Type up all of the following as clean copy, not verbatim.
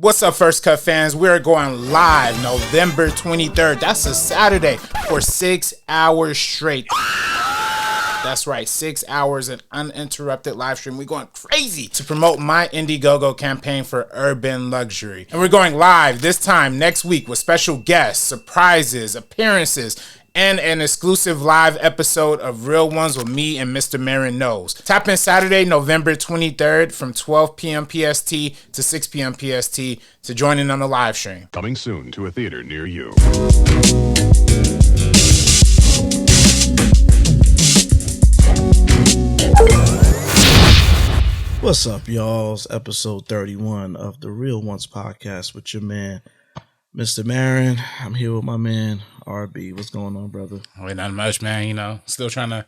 What's up, First Cut fans? We're going live November 23rd. That's a Saturday for 6 hours straight. That's right, 6 hours of uninterrupted live stream. We're going crazy to promote my Indiegogo campaign for urban luxury. And we're going live this time next week with special guests, surprises, appearances, and an exclusive live episode of Real Ones with me and MrMarinKnows. Tap in Saturday, November 23rd from 12 p.m. PST to 6 p.m. PST to join in on the live stream. Coming soon to a theater near you. What's up, y'all? It's episode 31 of the Real Ones podcast with your man, Mr. Marin. I'm here with my man, RB. What's going on, brother? Wait, not much, man. You know, still trying to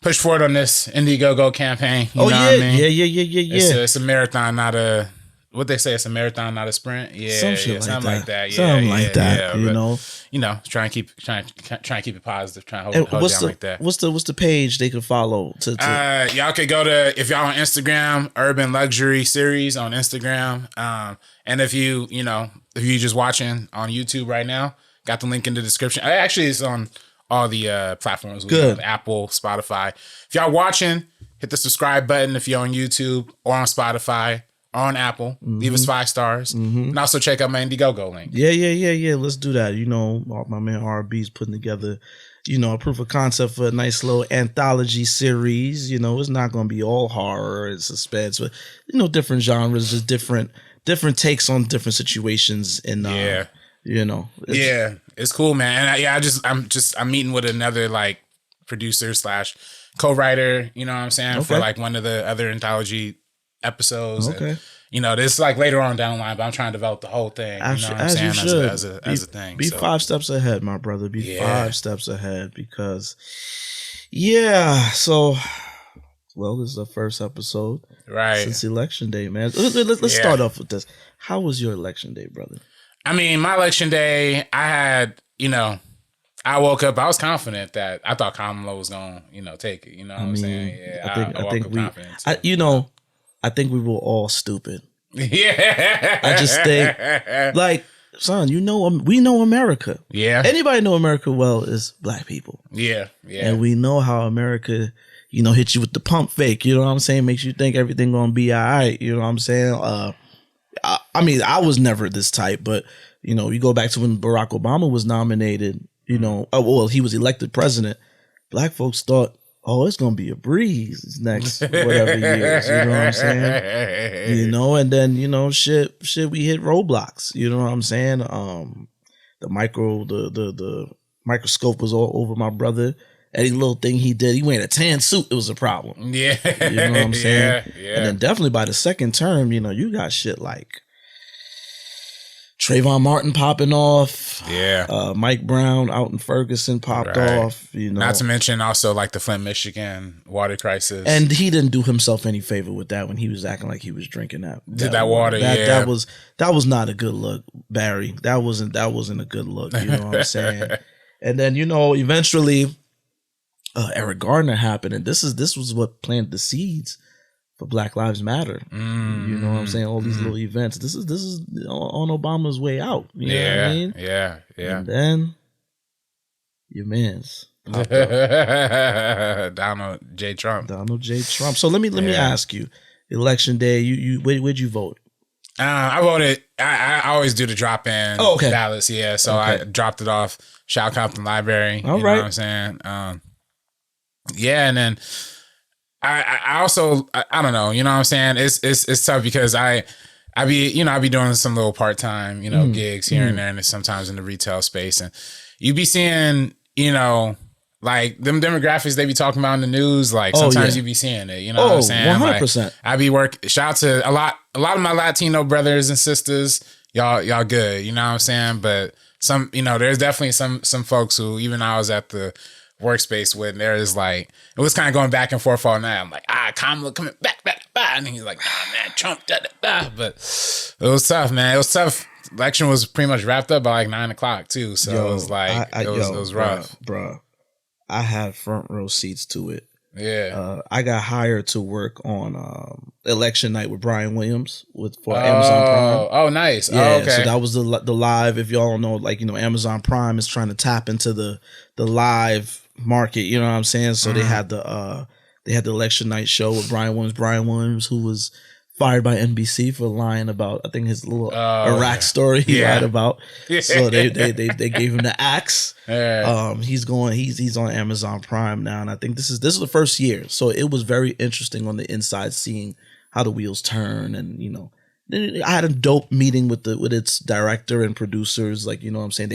push forward on this Indiegogo campaign. You know what I mean? Yeah. It's a marathon, not a... What they say, it's a marathon, not a sprint. Yeah, something like that. Something like that. You know, try and keep it positive. Try and hold down like that. What's the page they can follow? Y'all could go to, if y'all on Instagram, Urban Luxury Series on Instagram. And if you just watching on YouTube right now, got the link in the description. Actually, it's on all the platforms. Good. Apple, Spotify. If y'all watching, hit the subscribe button. If you're on YouTube or on Spotify. On Apple, leave us 5 stars, and also check out my Indiegogo link. Yeah. Let's do that. You know, my man RB's putting together, a proof of concept for a nice little anthology series. You know, it's not going to be all horror and suspense, but different genres, just different takes on different situations. And it's cool, man. And I'm meeting with another like producer / co-writer. You know what I'm saying, for like one of the other anthology episodes. Okay. And, this is like later on down the line, but I'm trying to develop the whole thing. As you know what I'm saying? You should. As a thing. Be 5 steps ahead, my brother. Be 5 steps ahead because, so, this is the first episode. Right. Since Election Day, man. Let's start off with this. How was your Election Day, brother? I mean, my Election Day, I had, I woke up, I was confident that I thought Kamala was going to take it. You know what I'm saying? Yeah. I think we were all stupid. Yeah. I just think, like, son, we know America. Yeah. Anybody know America well is black people. Yeah. And we know how America, hits you with the pump fake. You know what I'm saying? Makes you think everything gonna be all right. You know what I'm saying? I was never this type, but, you go back to when Barack Obama was nominated, he was elected president. Black folks thought, it's going to be a breeze next whatever years, you know what I'm saying? And then, shit, we hit roadblocks, you know what I'm saying? The microscope was all over my brother. Any little thing he did, he wearing a tan suit, it was a problem. Yeah. You know what I'm saying? Yeah. And then definitely by the second term, you got shit like Trayvon Martin popping off. Yeah. Mike Brown out in Ferguson popped off. Not to mention also like the Flint, Michigan water crisis. And he didn't do himself any favor with that when he was acting like he was drinking that water. That was not a good look, Barry. That wasn't a good look. You know what I'm saying? And then eventually, Eric Gardner happened, and this was what planted the seeds for Black Lives Matter. You know what I'm saying? All these little events. This is on Obama's way out. You know what I mean? Yeah. And then your man's popped up. Donald J. Trump. So let me ask you, Election Day, where'd you vote? I voted. I always do the drop in ballots. Yeah. So I dropped it off Shao Compton Library. All you right. know what I'm saying? And then I also I don't know, you know what I'm saying? It's tough because I be doing some little part-time, gigs here and there, and sometimes in the retail space, and you be seeing, like them demographics they be talking about in the news, like sometimes you be seeing it, you know what I'm saying? 100%. Like, I be shout out to a lot of my Latino brothers and sisters, y'all good, you know what I'm saying? But some, there's definitely some folks who, even I was at the workspace with, there is like, it was kind of going back and forth all night. I'm like, Kamala coming back, and he's like, man, Trump, but it was tough, man. It was tough. Election was pretty much wrapped up by like 9:00 too, so it was like, it was rough, bro. I had front row seats to it. I got hired to work on election night with Brian Williams for Amazon Prime. Oh, nice. Yeah, okay. so that was the live. If y'all don't know, like, you know, Amazon Prime is trying to tap into the live market. You know what I'm saying? So they had the election night show with Brian Williams. Brian Williams, who was fired by NBC for lying about, I think, his little Iraq story he lied about. So they gave him the axe. He's on Amazon Prime now, and I think this is the first year. So it was very interesting on the inside, seeing how the wheels turn, and you know, I had a dope meeting with its director and producers. Like, you know what I'm saying?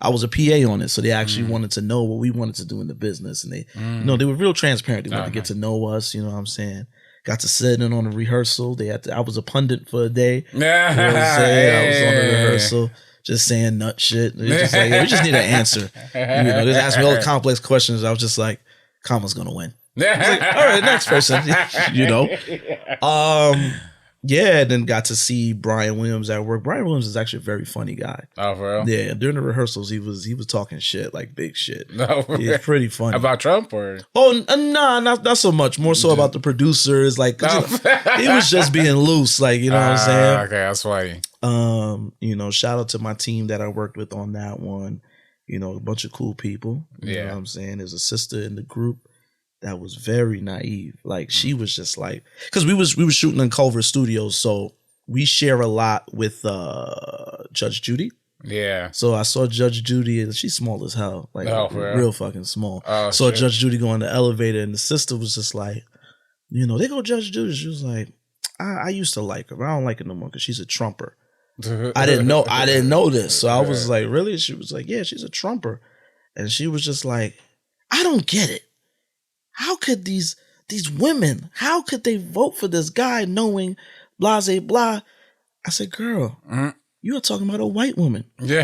I was a PA on it, so they actually wanted to know what we wanted to do in the business, and they, you know, they were real transparent. They wanted to get to know us. You know what I'm saying? Got to sit in on a rehearsal. I was a pundit for a day. You know what I'm saying? I was on the rehearsal, just saying nut shit. They just like, we just need an answer. You know, they asked me all the complex questions. I was just like, Kamala's gonna win. I was like, all right, next person. You know, yeah. Then got to see Brian Williams at work. Brian Williams is actually a very funny guy. Oh, for real? Yeah. During the rehearsals, he was talking shit, like big shit. No, he's pretty funny. About Trump or? Oh, nah, not so much. More so about the producers. Like, you know, he was just being loose. Like, you know what I'm saying? Okay, that's funny. You know, shout out to my team that I worked with on that one. You know, a bunch of cool people. You know what I'm saying? There's a sister in the group that was very naive. Like, she was just like, because we was shooting in Culver Studios, so we share a lot with Judge Judy. Yeah. So I saw Judge Judy, and she's small as hell, like real fucking small. Saw Judge Judy go in the elevator, and the sister was just like, you know, they go Judge Judy. She was like, I used to like her, but I don't like her no more because she's a Trumper. I didn't know this, so I was like, really? She was like, yeah, she's a Trumper, and she was just like, I don't get it. How could these women, how could they vote for this guy knowing blah, blah, blah? I said, girl, you are talking about a white woman. They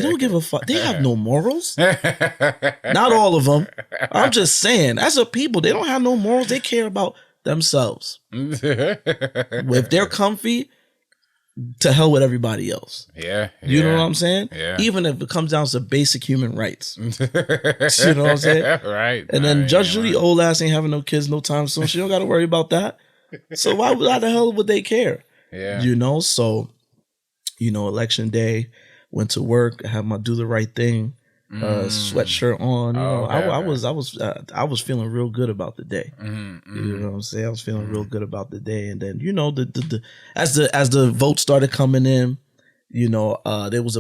don't give a fuck. They have no morals. Not all of them. I'm just saying, as a people, they don't have no morals. They care about themselves. If they're comfy, to hell with everybody else. You know what I'm saying? Even if it comes down to basic human rights. You know what I'm saying? Right. And then Judge Judy, old ass, ain't having no kids no time soon. She don't got to worry about that. So why the hell would they care? You know? So, you know, election day, went to work, I had my do the right thing sweatshirt on. You know, I was feeling real good about the day. You know what I'm saying? I was feeling real good about the day. And then, you know, as the votes started coming in, you know, there was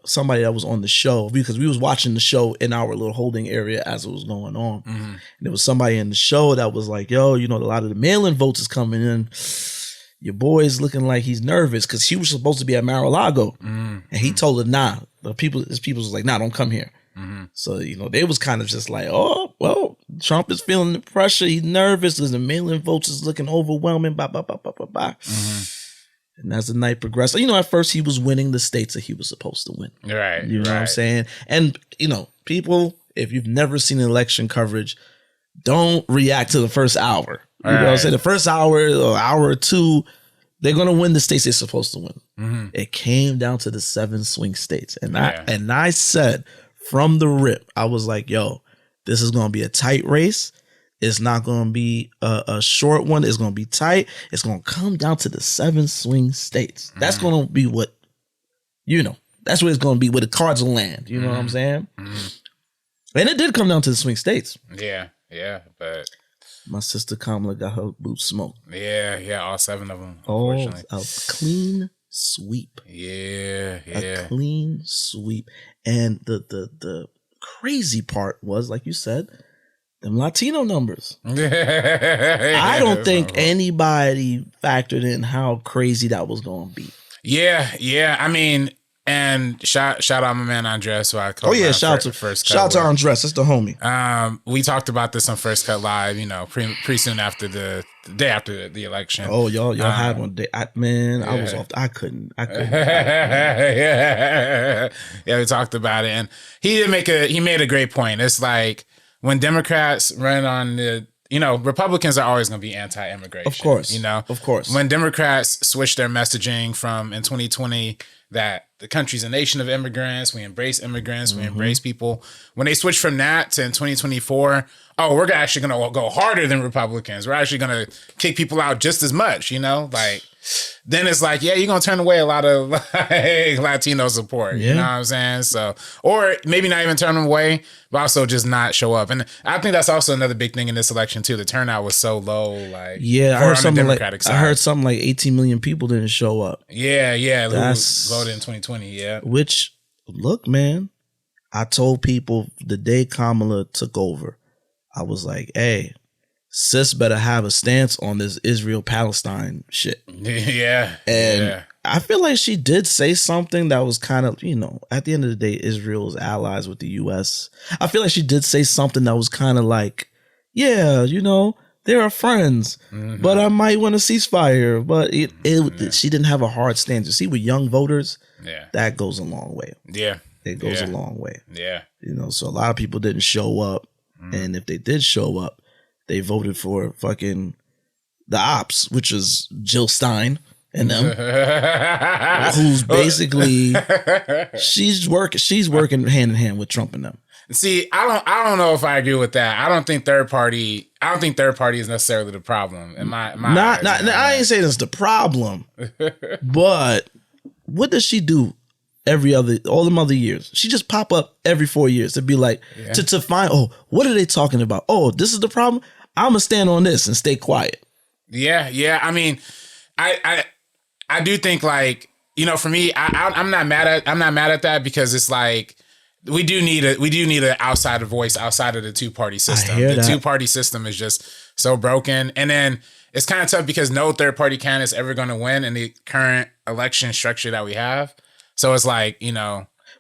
somebody that was on the show, because we was watching the show in our little holding area as it was going on. And there was somebody in the show that was like, yo, you know, a lot of the mail-in votes is coming in. Your boy's looking like he's nervous, because he was supposed to be at Mar-a-Lago. And he told her, nah. His people was like, nah, don't come here. So, you know, they was kind of just like, oh, well, Trump is feeling the pressure. He's nervous because the mail-in votes is looking overwhelming. Blah, blah, blah, blah, blah, blah. And as the night progressed, you know, at first he was winning the states that he was supposed to win. Right. You know what I'm saying? And, you know, people, if you've never seen election coverage, don't react to the first hour. You know what I'm saying? The first hour or hour or two, they're going to win the states they're supposed to win. It came down to the 7 swing states. And I said from the rip, I was like, yo, this is going to be a tight race. It's not going to be a short one. It's going to be tight. It's going to come down to the 7 swing states. That's going to be what, you know, that's what it's going to be, where the cards will land. You know what I'm saying? And it did come down to the swing states. Yeah, but my sister Kamala got her boots smoked. Yeah, all 7 of them. Unfortunately. A clean sweep. A clean sweep. And the crazy part was, like you said, them Latino numbers. I don't think anybody factored in how crazy that was going to be. Yeah. I mean, and shout out my man Andres. So shout out to Andres. That's the homie. We talked about this on First Cut Live. You know, pretty soon after the day after the election. Oh, y'all had one day. I was off. I couldn't. Yeah, we talked about it, and he made a great point. It's like when Democrats run on the. You know, Republicans are always going to be anti-immigration. Of course. You know? Of course. When Democrats switch their messaging from in 2020 that the country's a nation of immigrants. We embrace immigrants. We embrace people. When they switch from that to in 2024, we're actually going to go harder than Republicans. We're actually going to kick people out just as much, like, then it's like, yeah, you're going to turn away a lot of like Latino support. You know what I'm saying? So, or maybe not even turn them away, but also just not show up. And I think that's also another big thing in this election too. The turnout was so low. Like, I heard something like 18 million people didn't show up. Yeah. Who voted in 2020. Yeah. Which, look, man, I told people the day Kamala took over, I was like, hey, sis better have a stance on this Israel-Palestine shit. Yeah. And I feel like she did say something that was kind of, at the end of the day, Israel is allies with the U.S. I feel like she did say something that was kind of like, yeah, they're our friends, but I might want a ceasefire. But she didn't have a hard stance. You see, with young voters, that goes a long way. Yeah. It goes a long way. Yeah. So a lot of people didn't show up. And if they did show up, they voted for fucking the ops, which is Jill Stein and them, who's basically she's working hand in hand with Trump and them. See, I don't know if I agree with that. I don't think third party is necessarily the problem. I ain't saying it's the problem, but what does she do? All them other years, she just pop up every 4 years to be like, to find, what are they talking about? Oh, this is the problem. I'm gonna stand on this and stay quiet. Yeah. I mean, I do think, like, for me, I'm not mad at that, because it's like we do need an outside voice outside of the two-party system. The two-party system is just so broken, and then it's kind of tough because no third-party candidate is ever going to win in the current election structure that we have. So it's like,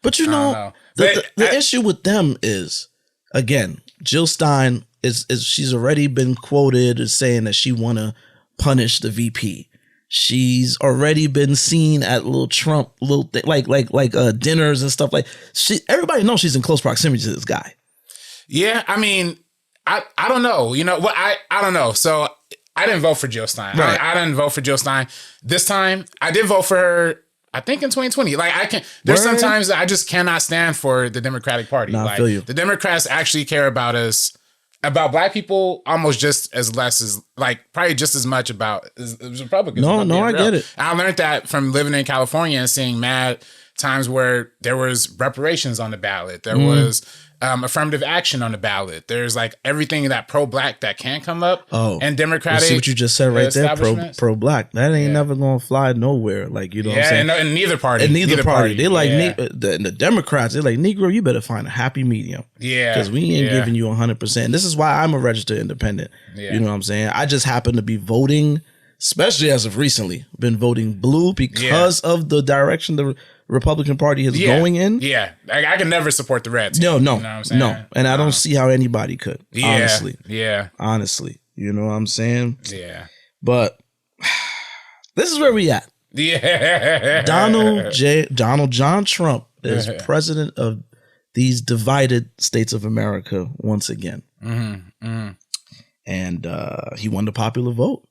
But the issue with them is, again, Jill Stein is she's already been quoted as saying that she want to punish the VP. She's already been seen at Trump dinners and stuff everybody knows she's in close proximity to this guy. Yeah, I mean, I don't know. I don't know. So I didn't vote for Jill Stein. Right. I didn't vote for Jill Stein this time. I did vote for her, I think, in 2020. Like, there's sometimes I just cannot stand for the Democratic Party. I feel you. The Democrats actually care about us, about black people, almost just as less as, like, probably just as much about as Republicans. No, I get it. I learned that from living in California and seeing mad times where there was reparations on the ballot. There was affirmative action on the ballot. There's like everything that pro-black that can come up. And Democratic. See what you just said right there. Pro-black. That ain't never gonna fly nowhere. Like, what I'm saying? And neither party. And neither party. They like the Democrats. They're like, Negro, you better find a happy medium. Yeah. Because we ain't giving you 100%. This is why I'm a registered independent. Yeah. You know what I'm saying? I just happen to be voting, especially as of recently, been voting blue because of the direction the Republican Party is going in. Yeah. I can never support the Reds. No. You know what I'm saying? No. And I don't see how anybody could. Honestly. Yeah. Honestly. You know what I'm saying? Yeah. But this is where we at. Yeah. Donald John Trump is president of these divided states of America once again. And he won the popular vote.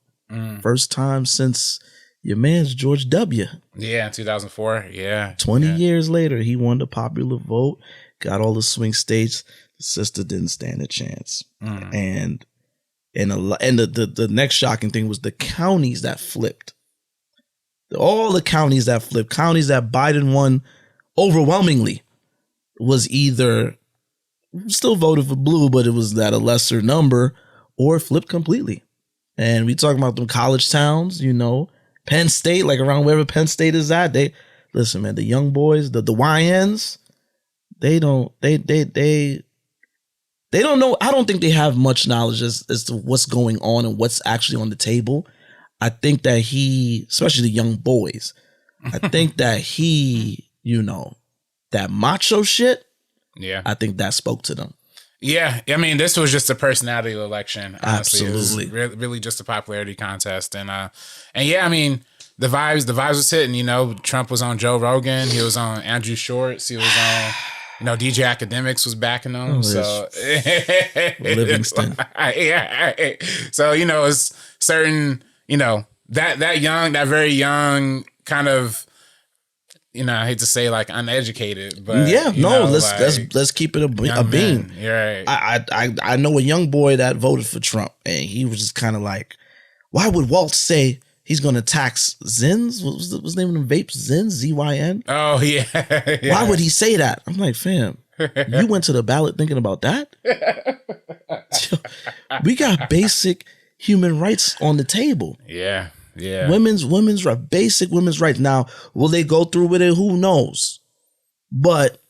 First time since your man's George W. Yeah, in 2004. Yeah. 20 years later, he won the popular vote, got all the swing states. The sister didn't stand a chance. And the next shocking thing was the counties that flipped. All the counties that flipped, counties that Biden won overwhelmingly, was either still voted for blue, but it was at a lesser number, or flipped completely. And we talking about them college towns, Penn State, like around wherever Penn State is at. Listen, man, the young boys, the YNs, they don't know. I don't think they have much knowledge as to what's going on and what's actually on the table. I think that especially the young boys, I think that that macho shit. Yeah. I think that spoke to them. Yeah, I mean, this was just a personality election. Honestly. Absolutely, it was really just a popularity contest, and yeah, I mean, the vibes was hitting. Trump was on Joe Rogan, he was on Andrew Schwartz, he was on, DJ Academics was backing him. So Livingston, yeah. So it's certain, that very young kind of, I hate to say like uneducated, but let's keep it a beam. You're right. I know a young boy that voted for Trump, and he was just kind of like, why would Walt say he's going to tax Zins? What was the name of them vapes? Zins, ZYN? Oh, yeah. Why would he say that? I'm like, fam, you went to the ballot thinking about that? We got basic human rights on the table. Yeah. Yeah. Women's right, basic women's rights. Now, will they go through with it? Who knows? But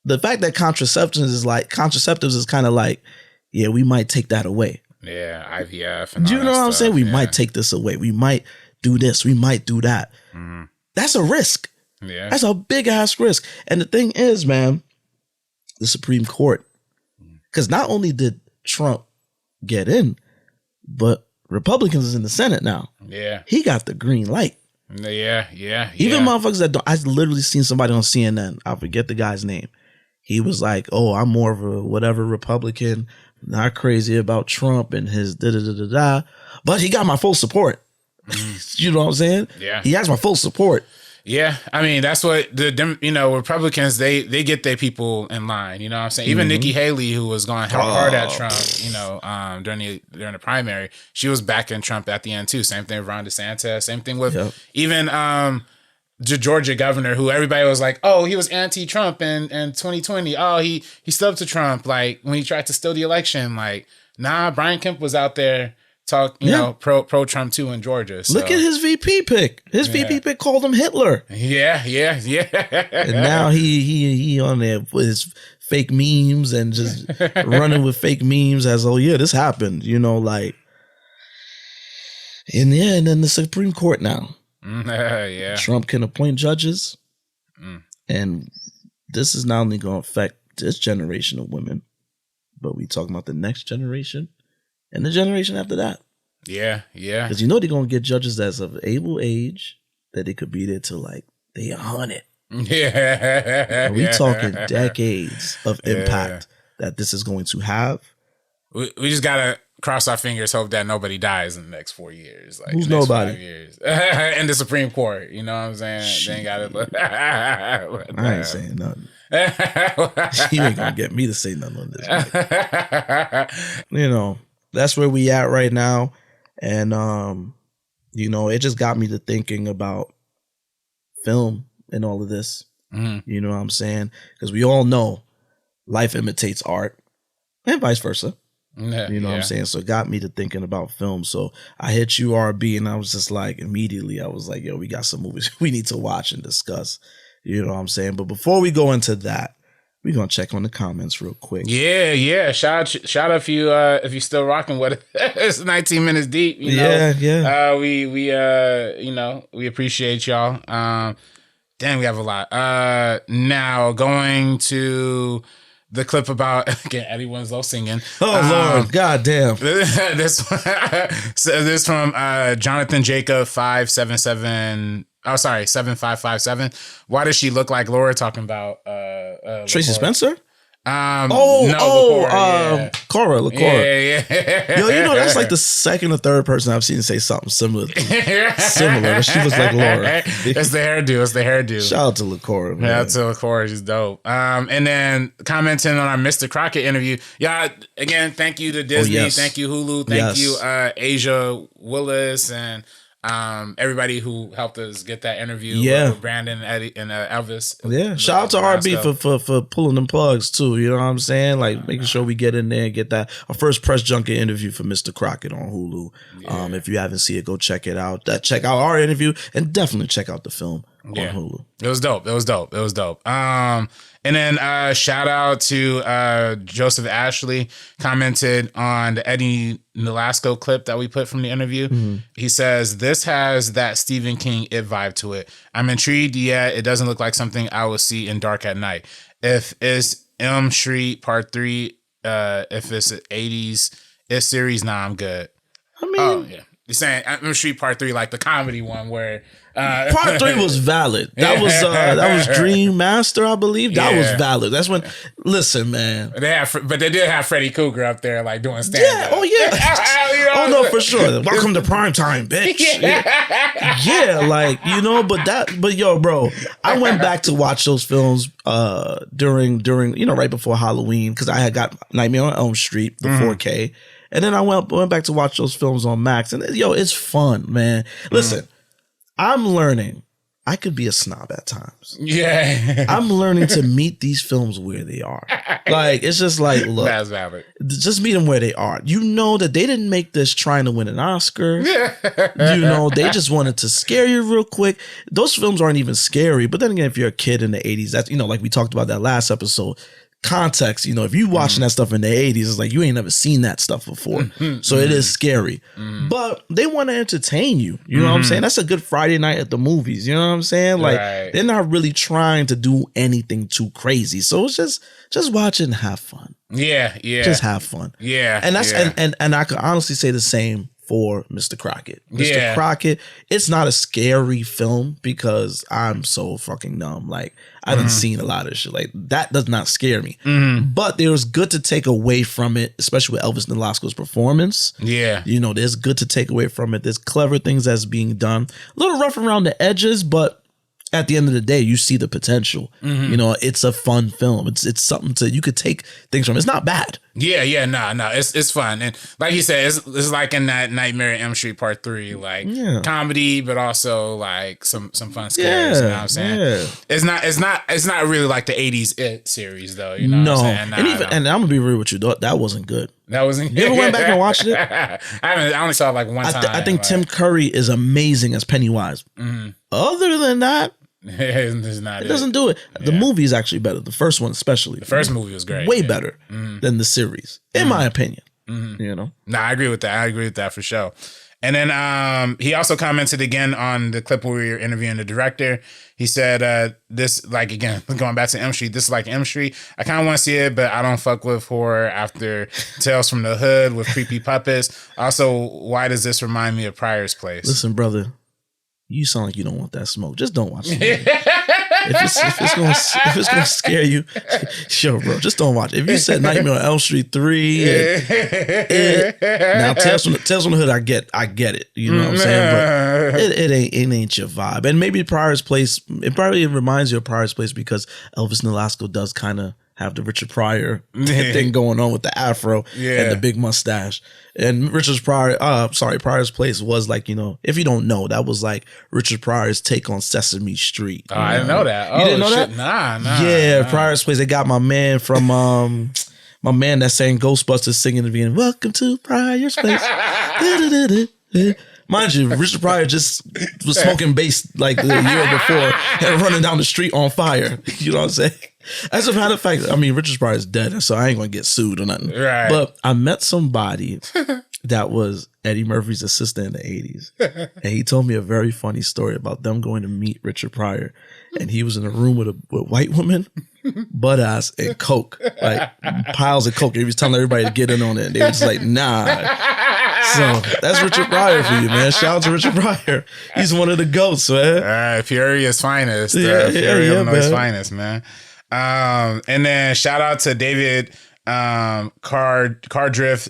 the fact that contraceptives is kind of like, yeah, we might take that away. Yeah, IVF. And do you know what I'm saying? We might take this away. We might do this. We might do that. Mm-hmm. That's a risk. Yeah. That's a big ass risk. And the thing is, man, the Supreme Court, because not only did Trump get in, but Republicans is in the Senate now. Yeah. He got the green light. Yeah. Even motherfuckers that don't, I literally seen somebody on CNN, I forget the guy's name. He was like, oh, I'm more of a whatever Republican, not crazy about Trump and his da-da-da-da-da. But he got my full support. You know what I'm saying? Yeah. He has my full support. Yeah, I mean, that's what Republicans, they get their people in line, you know what I'm saying? Even Nikki Haley, who was going hard at Trump, during the primary, she was backing Trump at the end too. Same thing with Ron DeSantis, same thing with even the Georgia governor, who everybody was like, oh, he was anti-Trump in 2020. Oh, he stood up to Trump, like when he tried to steal the election. Like, nah, Brian Kemp was out there pro Trump too in Georgia. So. Look at his VP pick. His VP pick called him Hitler. Yeah. And now he on there with his fake memes and just running with fake memes as, oh yeah, this happened. And then the Supreme Court now. Yeah. Trump can appoint judges. And this is not only going to affect this generation of women, but we talking about the next generation. And the generation after that. Yeah. Because they're going to get judges that's of able age that they could be there till like they 100. Yeah. We talking decades of impact that this is going to have. We just got to cross our fingers, hope that nobody dies in the next 4 years. Like who's nobody? 5 years. In the Supreme Court. You know what I'm saying? They ain't got to. I ain't saying nothing. You ain't going to get me to say nothing on this. That's where we at right now. And, it just got me to thinking about film and all of this. Mm-hmm. You know what I'm saying? Because we all know life imitates art and vice versa. Yeah, you know what I'm saying? So it got me to thinking about film. So I hit you, RB, and I was just like, immediately, I was like, yo, we got some movies we need to watch and discuss. You know what I'm saying? But before we go into that, we're gonna check on the comments real quick. Yeah. Shout out if you still rocking with it. It's 19 minutes deep. Yeah. We appreciate y'all. Damn, we have a lot. Now going to the clip about Eddie Winslow singing. Oh Lord, goddamn. This from Jonathan Jacob 7557. Why does she look like Laura? Talking about Tracy Spencer? Cora. Yeah. Yo, that's like the second or third person I've seen say something similar. She was like Laura. It's the hairdo. Shout out to LaCora. Shout out to LaCora. She's dope. And then commenting on our Mr. Crockett interview. Yeah, again, thank you to Disney. Yes. Thank you, Hulu. Thank you, Asia Willis, and everybody who helped us get that interview with Brandon, Eddie, and Elvis. Yeah, shout out to RB for pulling them plugs too. You know what I'm saying? Like making sure we get in there and get that our first press junket interview for Mr. Crockett on Hulu. Yeah. If you haven't seen it, go check it out. Check out our interview and definitely check out the film on Hulu. It was dope. And then shout out to Joseph Ashley, commented on the Eddie Nolasco clip that we put from the interview. Mm-hmm. He says, this has that Stephen King It vibe to it. I'm intrigued, it doesn't look like something I will see in Dark at Night. If it's Elm Street Part 3, if it's 80s, it's series, nah, I'm good. I mean... You're saying Elm Street Part 3, like the comedy one where Part 3 was valid. That was Dream Master, I believe. That was valid. That's when. Listen, man. But they did have Freddy Krueger up there, like doing stand up. Yeah. Oh yeah. Oh no, for sure. Welcome to prime time, bitch. Yeah, like but yo, bro, I went back to watch those films during right before Halloween because I had got Nightmare on Elm Street, the 4K, and then I went back to watch those films on Max, and it's fun, man. Listen. I'm learning I could be a snob at times. Yeah. I'm learning to meet these films where they are. Like, it's just like, look, that's valid. Just meet them where they are. You know that they didn't make this trying to win an Oscar. They just wanted to scare you real quick. Those films aren't even scary. But then again, if you're a kid in the 80s, that's, like we talked about that last episode, context, if you watching that stuff in the 80s, it's like you ain't never seen that stuff before. So it is scary. But they want to entertain you. You know what I'm saying? That's a good Friday night at the movies. You know what I'm saying? Like, they're not really trying to do anything too crazy. So it's just watch it and have fun. Yeah. Just have fun. Yeah. And that's and I could honestly say the same for Mr. Crockett. Mr. Crockett, it's not a scary film because I'm so fucking numb. Like, I haven't seen a lot of shit. Like, that does not scare me. But there was good to take away from it, especially with Elvis Nolasco's performance. Yeah. There's good to take away from it. There's clever things that's being done. A little rough around the edges, but at the end of the day, you see the potential. It's a fun film. It's something you could take things from. It's not bad. No, it's fun. And like you said, it's like in that Nightmare on Elm Street Part 3, like comedy, but also like some fun scares. You know what I'm saying? It's not really like the 80s It series though. You know what I'm saying? And I'm gonna be real with you, that wasn't good. That wasn't. You ever went back and watched it? I only saw it like one time. I think Tim Curry is amazing as Pennywise. Other than that, it doesn't do it. The movie is actually better. The first one, especially. The first movie was great. Way better than the series, in my opinion. Nah, I agree with that. I agree with that for sure. And then he also commented again on the clip where we were interviewing the director. He said, this, like, again, going back to M Street, this is like M Street. I kind of want to see it, but I don't fuck with horror after Tales from the Hood with creepy puppets. Also, why does this remind me of Pryor's Place? Listen, brother, you sound like you don't want that smoke. Just don't watch it. If it's gonna scare you, sure, bro. Just don't watch it. If you said Nightmare on Elm Street 3, now Tales from the Hood, I get it. You know what I'm saying? But it ain't your vibe. And maybe Pryor's Place. It probably reminds you of Pryor's Place because Elvis Nolasco does kind of have the Richard Pryor thing going on with the afro and the big mustache. And Pryor's Place was like, if you don't know, that was like Richard Pryor's take on Sesame Street. Oh, I didn't know that. You didn't know shit. that? Nah. Yeah, Pryor's Place. They got my man from my man that sang Ghostbusters singing at the beginning, "Welcome to Pryor's Place." Mind you, Richard Pryor just was smoking bass like the year before and running down the street on fire. You know what I'm saying? As a matter of fact, Richard Pryor is dead, so I ain't gonna get sued or nothing. Right. But I met somebody that was Eddie Murphy's assistant in the 80s. And he told me a very funny story about them going to meet Richard Pryor. And he was in a room with white women, butt ass, and coke. Like piles of coke. And he was telling everybody to get in on it. And they were just like, nah. So that's Richard Pryor for you, man. Shout out to Richard Pryor. He's one of the goats, man. Peoria's finest. Peoria, Illinois' finest, man. And then shout out to David Cardriff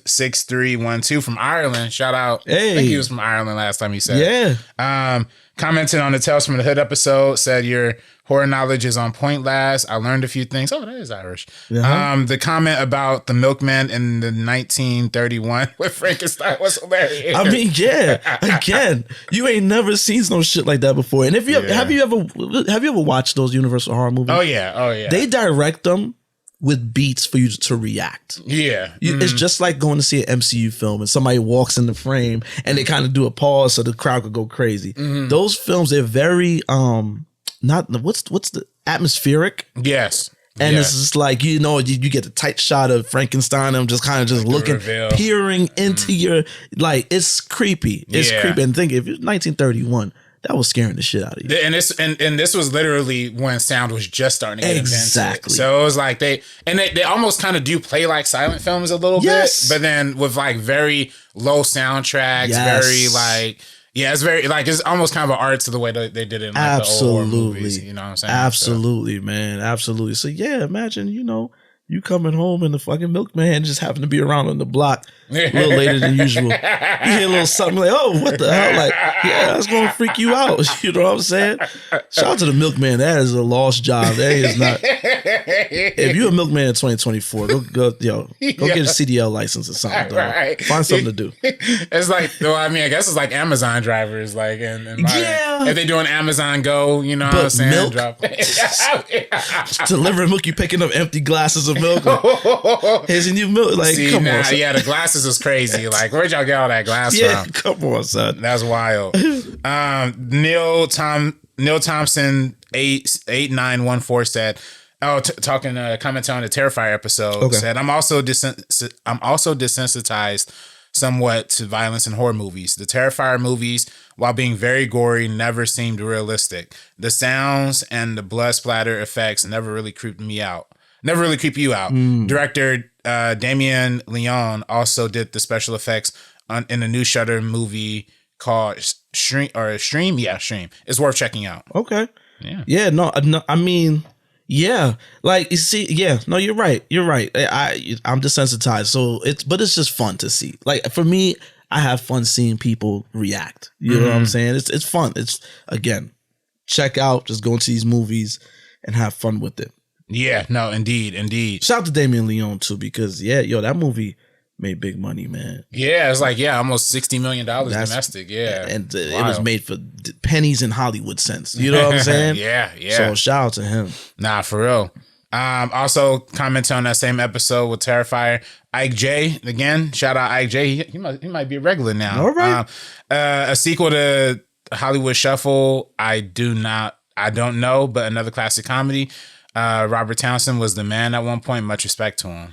6312 from Ireland. Shout out. Hey. I think he was from Ireland last time he said. Yeah. Commented on the Tales from the Hood episode, said your horror knowledge is on point, last. I learned a few things. Oh, that is Irish. The comment about the milkman in the 1931 with Frankenstein was hilarious. Again, you ain't never seen no shit like that before. And if you have you ever watched those Universal horror movies? Oh yeah. They direct them with beats for you to react. It's just like going to see an MCU film and somebody walks in the frame and they kind of do a pause so the crowd could go crazy. Those films, they're very what's the atmospheric? Yes. And it's just like, you get a tight shot of Frankenstein and just kind of just looking, peering into your, like, it's creepy. It's creepy. And think, if it's 1931, that was scaring the shit out of you. And this was literally when sound was just starting to get invented. So it was like they almost kind of do play like silent films a little bit, but then with like very low soundtracks, very like, Yeah, it's very like it's almost kind of an art to the way that they did it in like the old war movies. You know what I'm saying? Absolutely, man. Absolutely. So yeah, imagine, you coming home and the fucking milkman just happened to be around on the block a little later than usual. You hear a little something like, oh, what the hell? Like, yeah, that's going to freak you out. You know what I'm saying? Shout out to the milkman. That is a lost job. That is not. If you're a milkman in 2024, go get a CDL license or something. Right. Find something to do. It's like, well, I mean, I guess it's like Amazon drivers. Like, if they doing Amazon Go, you know what I'm saying? Milk? Delivering milk, you picking up empty glasses of milk. Here's a new milk. Like, see, come on, son. Yeah, the glasses is crazy. Like, where'd y'all get all that glass from? Come on, son. That's wild. Neil Thompson 8914 said, commenting on the Terrifier episode, said, I'm also desensitized somewhat to violence in horror movies. The Terrifier movies, while being very gory, never seemed realistic. The sounds and the blood splatter effects never really creeped me out. Never really creep you out. Director Damien Leone also did the special effects in a new Shudder movie called Stream. Yeah, Stream. It's worth checking out. Okay. Yeah. Yeah. No. I mean, yeah. Like you see. Yeah. No. You're right. You're right. I'm desensitized. So it's just fun to see. Like for me, I have fun seeing people react. You know what I'm saying? It's fun. It's again, check out. Just go into these movies and have fun with it. Yeah, no, indeed. Shout out to Damien Leone too, because that movie made big money, man. Yeah, it's like almost $60 million domestic. Yeah, and it was made for pennies in Hollywood cents. You know what I'm saying? Yeah. So shout out to him. Nah, for real. Also commenting on that same episode with Terrifier, Ike J. Again, shout out Ike J. He might be a regular now. All right. A sequel to Hollywood Shuffle. I don't know, but another classic comedy. Robert Townsend was the man at one point. Much respect to him.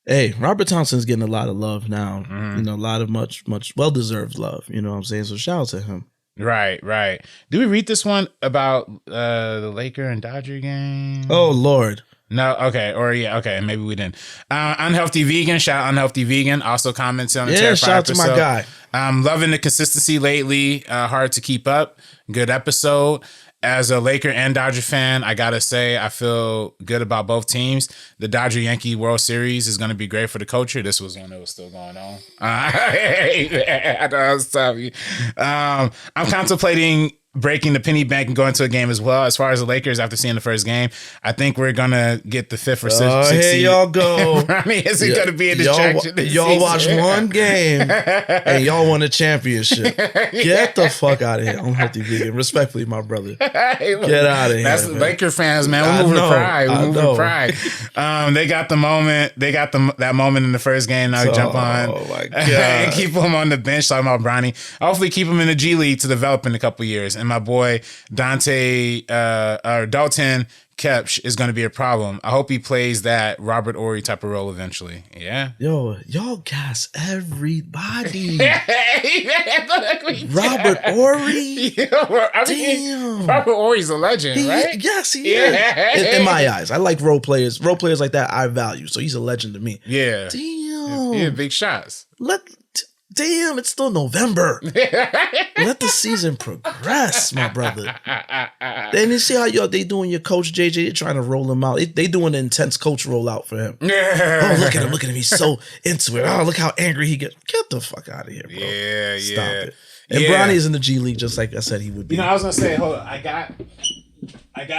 Hey, Robert Townsend's getting a lot of love now. A lot of much well-deserved love. You know what I'm saying? So shout out to him. Right. Did we read this one about the Laker and Dodger game? Oh, Lord. No, okay. Or okay, maybe we didn't. Unhealthy Vegan, shout out Unhealthy Vegan. Also comments on the Terrifier shout out episode. to my guy. I'm loving the consistency lately. Hard to keep up. Good episode. As a Laker and Dodger fan, I gotta say I feel good about both teams. The Dodger-Yankee World Series is gonna be great for the culture. This was when it was still going on. I know I was telling you. I'm contemplating breaking the penny bank and going to a game as well. As far as the Lakers, after seeing the first game, I think we're gonna get the fifth or sixth. Here seed. Y'all go. I mean, is it gonna be a distraction? Y'all watch one game and y'all won a championship. Get the fuck out of here. I'm healthy vegan. Respectfully, my brother. Get out of here. That's man. Laker fans, man. We're moving with pride. We're moving with pride. They got the moment. They got that moment in the first game. Now jump on. Oh my god! And keep him on the bench. Talking about Bronny. Hopefully, keep him in the G League to develop in a couple years. And my boy Dalton Kepch is going to be a problem. I hope he plays that Robert Horry type of role eventually. Yeah. Yo, y'all gas everybody. Robert Horry? Damn. Robert Horry's a legend, right? Yes, he is. In my eyes. I like role players. Role players like that I value. So he's a legend to me. Yeah. Damn. Yeah, big shots. Damn, it's still November. Let the season progress, my brother. And you see how they doing your coach JJ? They're trying to roll him out. They doing an intense coach rollout for him. Oh, look at him. He's so into it. Oh, look how angry he gets. Get the fuck out of here, bro. Yeah. Stop it. And Bronny's in the G League, just like I said he would be. I was gonna say, hold on. I got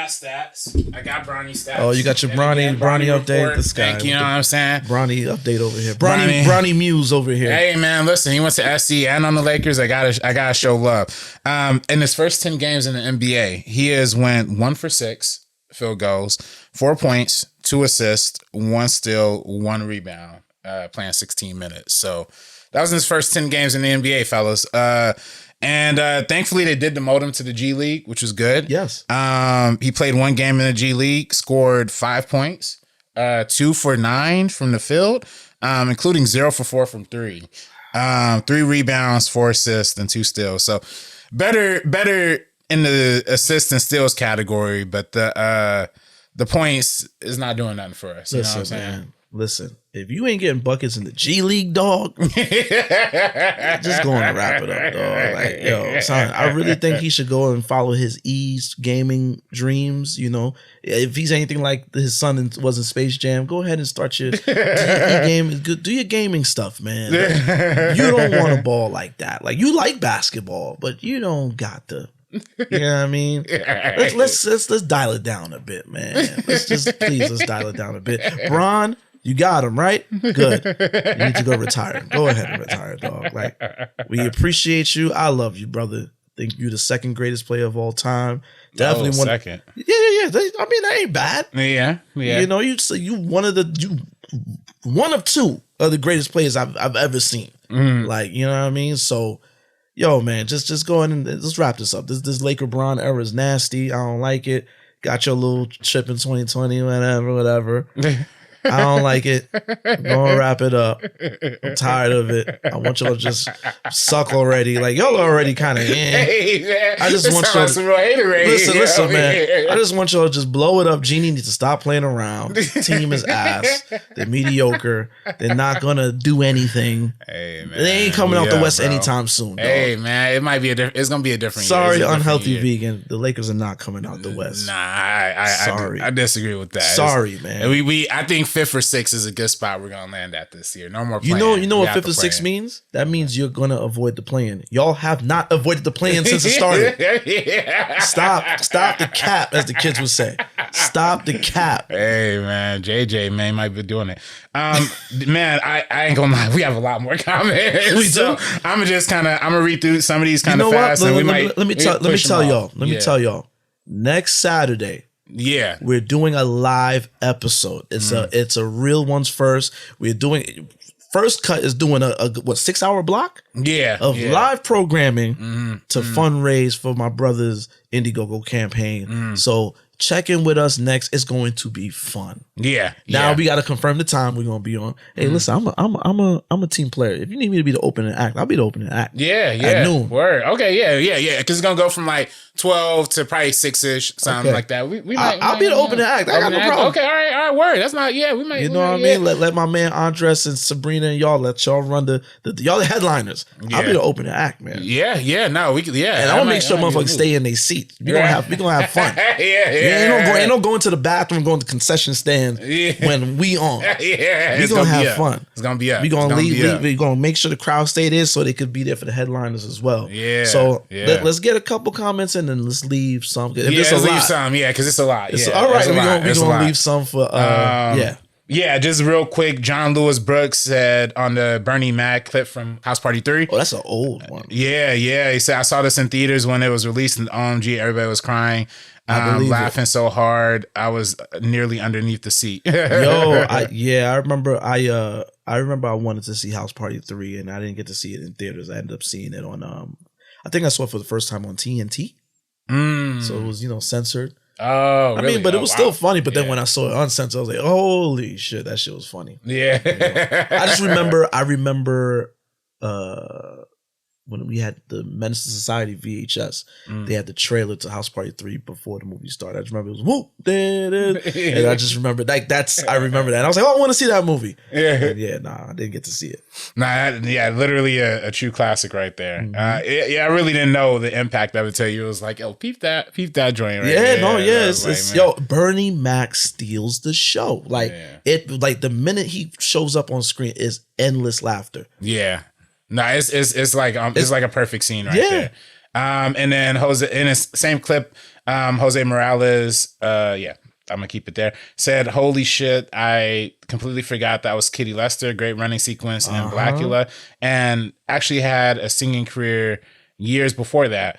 stats. I got Bronny stats. Oh, you got your Bronny update. This guy. Thank you. You know what I'm saying? Bronny update over here. Bronny Muse over here. Hey man, listen. He went to SC and on the Lakers. I gotta show love. In his first 10 games in the NBA, he has went 1 for 6 field goals, 4 points, 2 assists, 1 steal, 1 rebound. Playing 16 minutes. So that was in his first 10 games in the NBA, fellas. And thankfully, they did demote him to the G League, which was good. Yes. He played 1 game in the G League, scored 5 points, 2 for 9 from the field, including 0 for 4 from 3. 3 rebounds, 4 assists, and 2 steals. So better in the assists and steals category, but the points is not doing nothing for us. You know what I'm saying? Man. Listen, if you ain't getting buckets in the G League, dog, just going to wrap it up, dog. Like, yo, son, I really think he should go and follow his E's gaming dreams. You know, if he's anything like his son was in Space Jam, go ahead and start your game. Do your gaming stuff, man. You don't want a ball like that. Like, you like basketball, but you don't got the. You know what I mean? Let's dial it down a bit, man. Let's dial it down a bit. Bron, you got him, right? Good. You need to go retire. Go ahead and retire, dog. Like, we appreciate you. I love you, brother. Think you're the second greatest player of all time. Definitely one. Second. Yeah. I mean, that ain't bad. Yeah. You know, you one of two of the greatest players I've ever seen. Like, you know what I mean? So. Yo, man, just go ahead and let's wrap this up. This Laker Bron era is nasty. I don't like it. Got your little chip in 2020, whatever. I don't like it. I'm gonna wrap it up. I'm tired of it. I want y'all to just suck already. Like, y'all are already kind of I just want y'all to listen, man. I just want y'all to just blow it up. Genie needs to stop playing around. Team is ass. They're mediocre. They're not gonna do anything. Hey, man. They ain't coming out the West anytime soon. Dog. Hey, man, it might be it's gonna be a different. Sorry, unhealthy vegan. The Lakers are not coming out the West. Nah, I disagree with that. Sorry, man. I think 5th or 6th is a good spot we're gonna land at this year. No more playing. You know what 5th or 6th means? That means you're gonna avoid the play-in. Y'all have not avoided the play-in since it started. Yeah. Stop the cap, as the kids would say. Stop the cap. Hey, man, JJ, man, might be doing it. Man, I ain't gonna lie. We have a lot more comments. We do. So I'm gonna read through some of these kind of fast. Let me tell y'all. Next Saturday. Yeah, we're doing a live episode. It's a real one's first. We're doing First Cut is doing a 6-hour block? Yeah. Of live programming to fundraise for my brother's Indiegogo campaign. So check in with us next. It's going to be fun. Yeah. Now we got to confirm the time we're going to be on. Hey, listen, I'm a team player. If you need me to be the opening act, I'll be the opening act. Yeah. At noon. Word. Okay. Yeah. Because it's going to go from like 12 to probably 6-ish, something like that. I'll be the opening act. I got no problem. Okay. All right. Word. That's not. Yeah. We might. You know what I mean? Let my man Andres and Sabrina and y'all let y'all run y'all the headliners. Yeah. I'll be the opening act, man. Yeah. No, we could. Yeah. And I'll make sure motherfuckers stay in their seats. We gonna have fun. Ain't no going to the bathroom, going to concession stand when we on. We gonna have fun. It's gonna be up. We gonna leave. We gonna make sure the crowd stay there so they could be there for the headliners as well. Yeah. So let's get a couple comments and then let's leave some. Leave some. Yeah, because it's a lot. All right. We're gonna leave some for. Yeah, just real quick. John Lewis Brooks said on the Bernie Mac clip from House Party 3. Oh, that's an old one. Yeah. He said, I saw this in theaters when it was released in OMG. Everybody was crying. Laughing so hard I was nearly underneath the seat. I remember I wanted to see House Party 3 and I didn't get to see it in theaters. I ended up seeing it on I think I saw it for the first time on TNT. So it was, censored. Oh, really? I mean, but it was still funny. But then when I saw it uncensored, I was like, holy shit, that shit was funny. Yeah. I remember when we had the Menace to Society VHS, they had the trailer to House Party 3 before the movie started. I just remember it was whoop, and I just remember I remember that. And I was like, oh, I want to see that movie. I didn't get to see it. Literally a true classic right there. I really didn't know the impact of it till you. It was like, oh, peep that joint right Bernie Mac steals the show. Like the minute he shows up on screen is endless laughter. Yeah. No, it's like a perfect scene right there. And then Jose in his same clip, Jose Morales, I'm gonna keep it there. Said, "Holy shit, I completely forgot that was Kitty Lester. Great running sequence in BlacKkKlansman, and actually had a singing career years before that.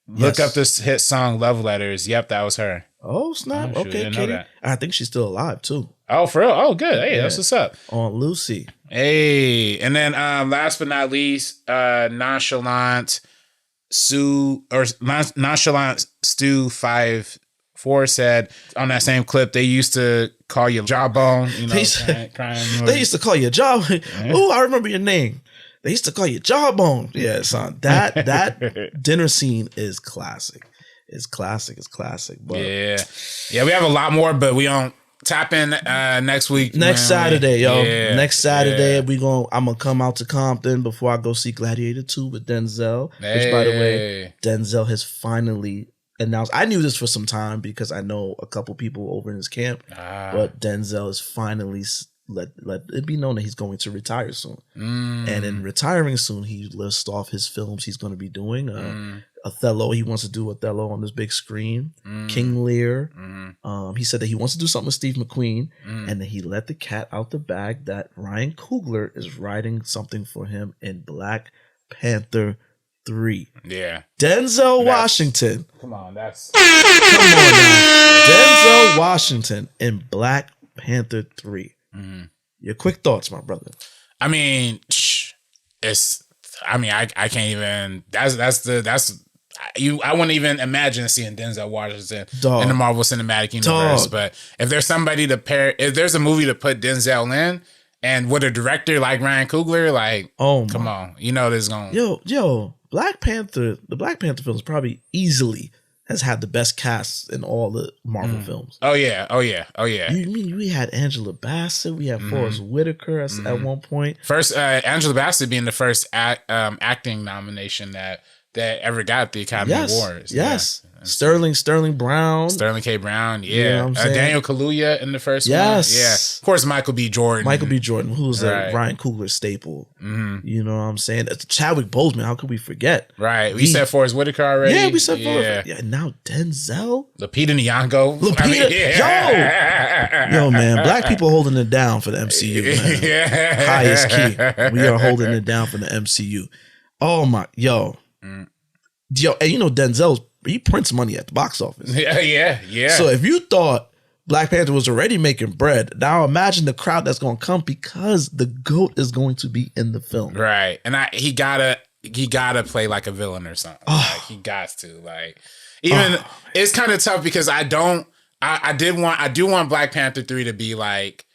Look up this hit song, Love Letters. Yep, that was her. Oh snap! Okay, Kitty. I think she's still alive too. Oh, for real? Oh, good. Hey, that's what's up. On Lucy. Hey, and then last but not least, Nonchalant Stu 54 said on that same clip, they used to call you Jawbone. They used to call you Jawbone. Oh, I remember your name. They used to call you Jawbone. Yeah, son. That dinner scene is classic. It's classic. But yeah, we have a lot more, but we don't. tap in next week. Saturday, yo. Yeah, next Saturday, I'm gonna come out to Compton before I go see Gladiator 2 with Denzel. Which, by the way, Denzel has finally announced. I knew this for some time because I know a couple people over in his camp, but Denzel is finally let it be known that he's going to retire soon. And in retiring soon, he lists off his films he's going to be doing. Othello, he wants to do Othello on this big screen. King Lear. He said that he wants to do something with Steve McQueen, and then he let the cat out the bag that Ryan Coogler is writing something for him in Black Panther 3. Yeah. Denzel Washington. Come on now. Denzel Washington in Black Panther 3. Your quick thoughts, my brother. I mean, I can't even. I wouldn't even imagine seeing Denzel Washington in the Marvel Cinematic Universe. But if there's somebody to pair, if there's a movie to put Denzel in, and with a director like Ryan Coogler, like, come on, you know this going. Yo, Black Panther. The Black Panther film is probably easily has had the best cast in all the Marvel films. Oh yeah. We had Angela Bassett. We had Forrest Whitaker at one point. First, Angela Bassett being the first acting nomination that ever got the Academy Awards. Yes. Yeah. Sterling Brown. Sterling K. Brown, yeah. Daniel Kaluuya in the first one. Yeah. Of course, Michael B. Jordan, who's a Ryan Coogler staple. You know what I'm saying? Chadwick Boseman, how could we forget? Right. We said Forrest Whitaker already. Yeah, we said Forrest. Yeah, now Denzel. Lupita Nyong'o. Yo, man, black people holding it down for the MCU, man. Highest key. We are holding it down for the MCU. Oh, my, Yo, and you know Denzel, he prints money at the box office. Yeah. So if you thought Black Panther was already making bread, now imagine the crowd that's going to come because the GOAT is going to be in the film. Right. And he gotta play like a villain or something. Like, he got to, like, even it's kind of tough because I do want Black Panther 3 to be like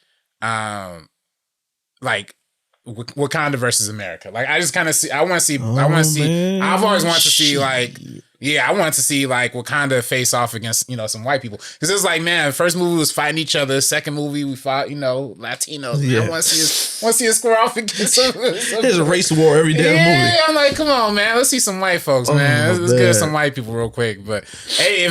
Wakanda versus America. Like, I just kind of see. I want to see. Man. I've always wanted to see I want to see like Wakanda face off against some white people, because it's like, man, first movie was fighting each other. Second movie we fought Latinos. Yeah. I want to see us square off against some There's a race war every damn movie. I'm like, come on, man, let's see some white folks, man. Let's get some white people real quick. But hey,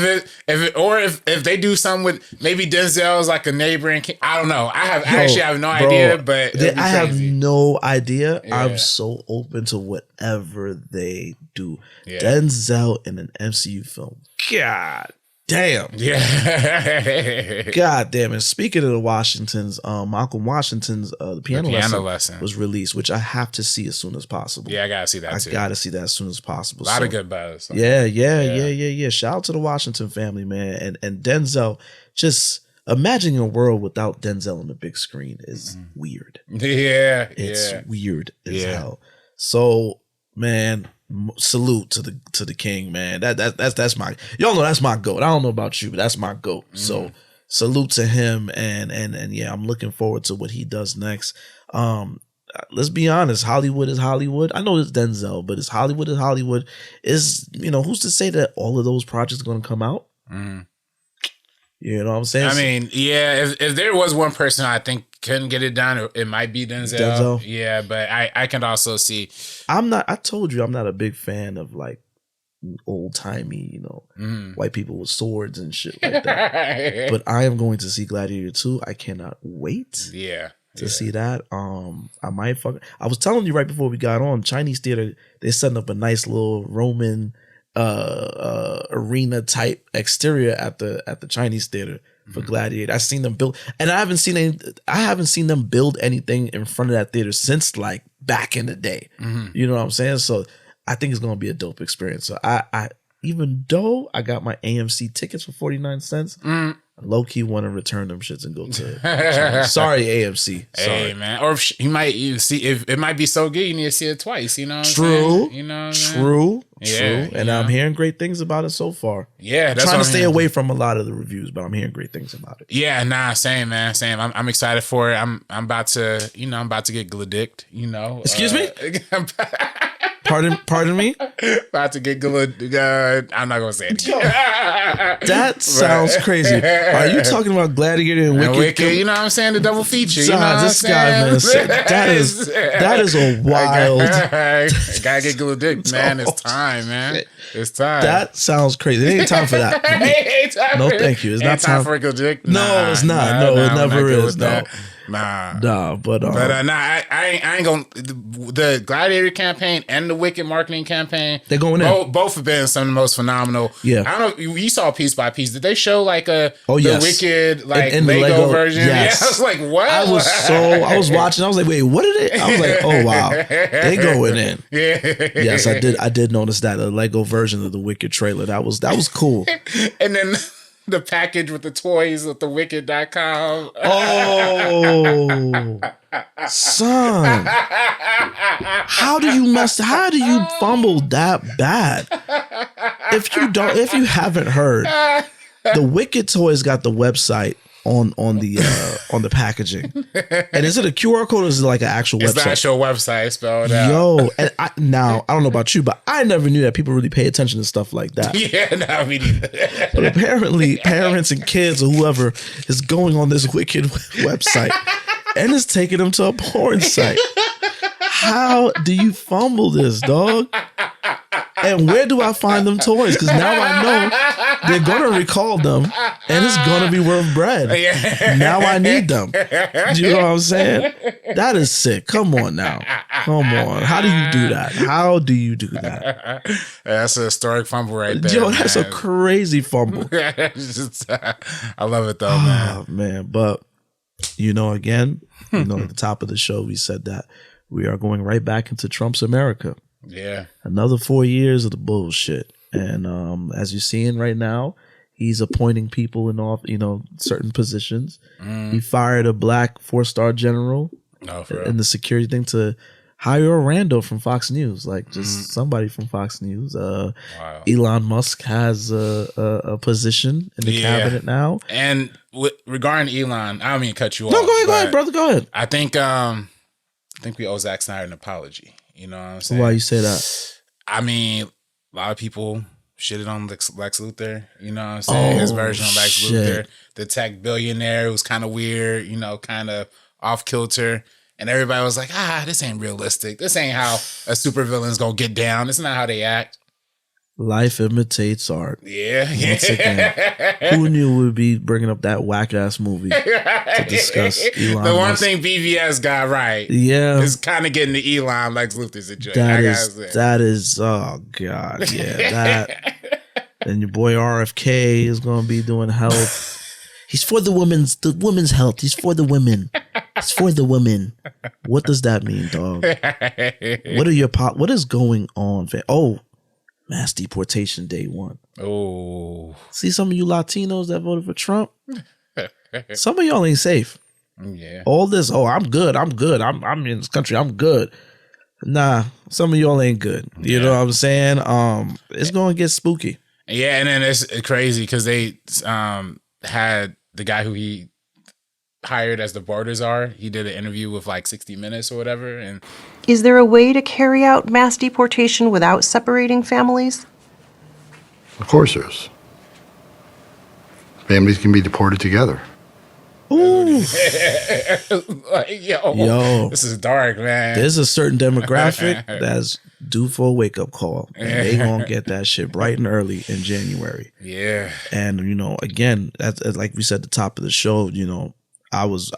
if they do something with maybe Denzel's like a neighboring, I don't know. I actually have no idea, but I have no idea. Yeah. I'm so open to whatever they do. Yeah. Denzel in an MCU film. God damn. Yeah. God damn. And speaking of the Washingtons, Malcolm Washington's The Piano Lesson was released, which I have to see as soon as possible. Yeah, I gotta see that too. I gotta see that as soon as possible. A lot of good buzz. Yeah. Shout out to the Washington family, man. And Denzel, just imagining a world without Denzel on the big screen is weird. Yeah. It's weird as hell. So, man, salute to the king, man. That's my, y'all know that's my GOAT. I don't know about you, but that's my GOAT. So salute to him, and yeah, I'm looking forward to what he does next. Let's be honest, Hollywood is Hollywood. I know it's Denzel, but it's Hollywood is Hollywood. Is who's to say that all of those projects are going to come out? You know what I'm saying? I mean, yeah, if there was one person I think couldn't get it done, it might be Denzel. Yeah, but I can also see. I told you I'm not a big fan of like old timey, white people with swords and shit like that. But I am going to see Gladiator 2. I cannot wait. Yeah. To see that. I was telling you right before we got on, Chinese theater, they're setting up a nice little Roman arena type exterior at the Chinese theater for Gladiator. I've seen them build, and I haven't seen them build anything in front of that theater since like back in the day. You know what I'm saying? So I think it's gonna be a dope experience. So I even though I got my AMC tickets for 49 cents, low key want to return them shits and go to China. Sorry, AMC. Sorry. Hey man, or if you might see if it might be so good, you need to see it twice. You know, true. True. And I'm hearing great things about it so far. Yeah, that's trying to stay away from a lot of the reviews, but I'm hearing great things about it. Yeah, same man, same. I'm excited for it. I'm about to get gladicked. Excuse me. Pardon me? About to get good. I'm not going to say it. That sounds crazy. Are you talking about Gladiator and Wicked? You know what I'm saying? The double feature. You know what this I'm guy, saying? man, that is a wild. Gotta get good dick, man. It's time, man. It's time. That sounds crazy. It ain't time for that. No, thank you. It's not time for a good dick. No, it's not. No, it never is. No. Nah, but I ain't gonna. The Gladiator campaign and the Wicked marketing campaign, they're going in. Both have been some of the most phenomenal. Yeah, I don't know. You saw Piece by Piece. Did they show like the yes. Wicked like in Lego version? Yes. Yeah, I was like, what? I was watching. I was like, wait, what did it? I was like, oh wow, they going in. Yeah. Yes, I did notice that a Lego version of the Wicked trailer. That was cool. And then the package with the toys with the wicked.com. Oh, son. How do you fumble that bad? If you haven't heard, the Wicked toys got the website on the packaging. And is it a QR code or is it like an actual website? It's the actual website spelled out. Yo, and I don't know about you, but I never knew that people really pay attention to stuff like that. Yeah, no, me neither. But apparently parents and kids or whoever is going on this Wicked website and is taking them to a porn site. How do you fumble this, dog? And where do I find them toys? Because now I know they're going to recall them and it's going to be worth bread. Now I need them. Do you know what I'm saying? That is sick. Come on now. Come on. How do you do that? How do you do that? That's a historic fumble right there. Yo, that's a crazy fumble. I love it though, man. Oh, man. But, again, at the top of the show, we said that we are going right back into Trump's America. Yeah. Another 4 years of the bullshit. And as you're seeing right now, he's appointing people in off, certain positions. He fired a black 4-star general in the security thing to hire a rando from Fox News, like just somebody from Fox News. Wow. Elon Musk has a position in the cabinet now. And regarding Elon, I don't mean to cut you off. No, go ahead, brother. Go ahead. I think we owe Zack Snyder an apology. You know what I'm saying? Why you say that? I mean, a lot of people shitted on Lex Luthor. You know what I'm saying? His version of Lex Luthor, the tech billionaire, was kind of weird. Kind of off kilter. And everybody was like, this ain't realistic. This ain't how a supervillain's gonna get down. This is not how they act. Life imitates art. Yeah. Once again, who knew we'd be bringing up that whack ass movie to discuss Elon The one Musk. thing BVS got right, is kind of getting the Elon Lex Luthor situation. That is, oh god, yeah, that. And your boy RFK is gonna be doing health. He's for the women's health. He's for the women. It's for the women. What does that mean, dog? What is going on, fam? Oh. Mass deportation day 1. Oh. See some of you Latinos that voted for Trump? Some of y'all ain't safe. Yeah. All this, I'm good. I'm in this country. I'm good. Nah, some of y'all ain't good. You know what I'm saying? It's going to get spooky. Yeah, and then it's crazy because they had the guy who he hired as the border czar. He did an interview with like 60 Minutes or whatever, and is there a way to carry out mass deportation without separating families? Of course there is. Families can be deported together. Ooh. Like, yo, this is dark, man. There's a certain demographic that's due for a wake-up call. And they gonna get that shit bright and early in January. Yeah. And, again, that's like we said at the top of the show, I with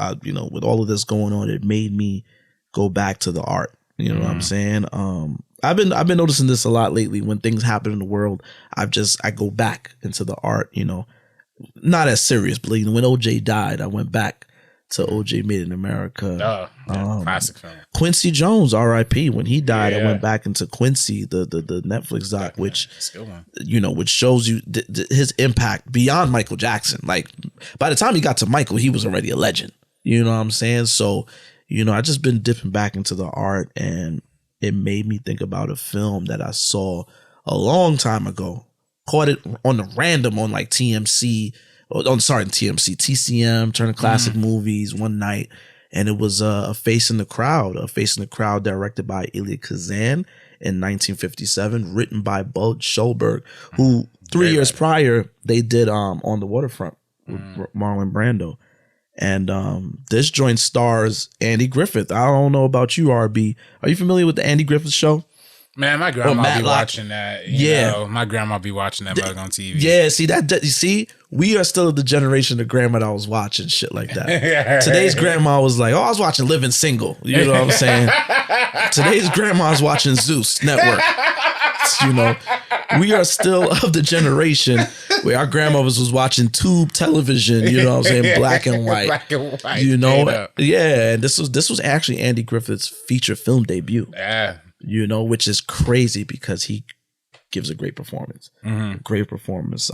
all of this going on, it made me go back to the art. You know what I'm saying? I've been noticing this a lot lately. When things happen in the world, I go back into the art. Not as serious, but when OJ died, I went back to OJ Made in America. Classic film. Quincy Jones, R.I.P. When he died, I went back into Quincy, the Netflix doc, which which shows you his impact beyond Michael Jackson. Like by the time he got to Michael, he was already a legend. You know what I'm saying? So. I just been dipping back into the art, and it made me think about a film that I saw a long time ago. Caught it on the random on like TCM, Turner Classic Movies one night, and it was a Face in the Crowd directed by Elia Kazan. in 1957, written by Bud Schulberg, who 3 years prior they did On the Waterfront with Marlon Brando. And this joint stars Andy Griffith. I don't know about you, RB. Are you familiar with the Andy Griffith Show? Man, my grandma be watching that. You know, my grandma be watching that mug on TV. Yeah, see, we are still the generation of grandma that was watching shit like that. Today's grandma was like, oh, I was watching Living Single. You know what I'm saying? Today's grandma's watching Zeus Network. You know, we are still of the generation where our grandmothers was watching tube television, you know what I'm saying, black and white. Black and white. You know, yeah, and this was actually Andy Griffith's feature film debut. Yeah. You know, which is crazy because he gives a great performance. Great performance.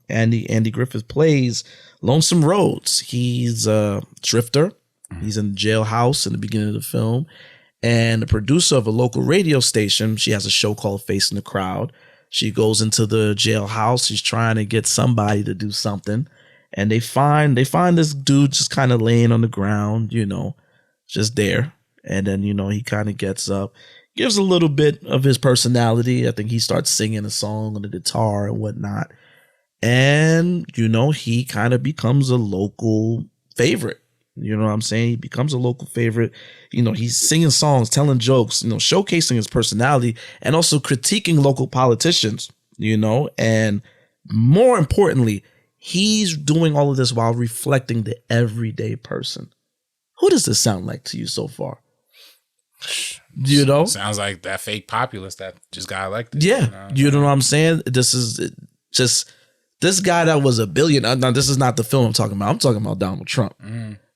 Andy Griffith plays Lonesome Rhodes. He's a drifter. He's in the jailhouse in the beginning of the film. And the producer of a local radio station, she has a show called Facing the Crowd. She goes into the jailhouse. She's trying to get somebody to do something. And they find this dude just kind of laying on the ground, you know, just there. And then, you know, he kind of gets up, gives a little bit of his personality. I think he starts singing a song on the guitar and whatnot. And, you know, he kind of becomes a local favorite. You know what I'm saying? He becomes a local favorite. You know, he's singing songs, telling jokes, you know, showcasing his personality and also critiquing local politicians, you know, and more importantly, he's doing all of this while reflecting the everyday person. Who does this sound like to you so far? You know? Sounds like that fake populist that just got elected. Yeah. You know what I'm saying? This is just this guy that was a billionaire. Now, this is not the film I'm talking about. I'm talking about Donald Trump.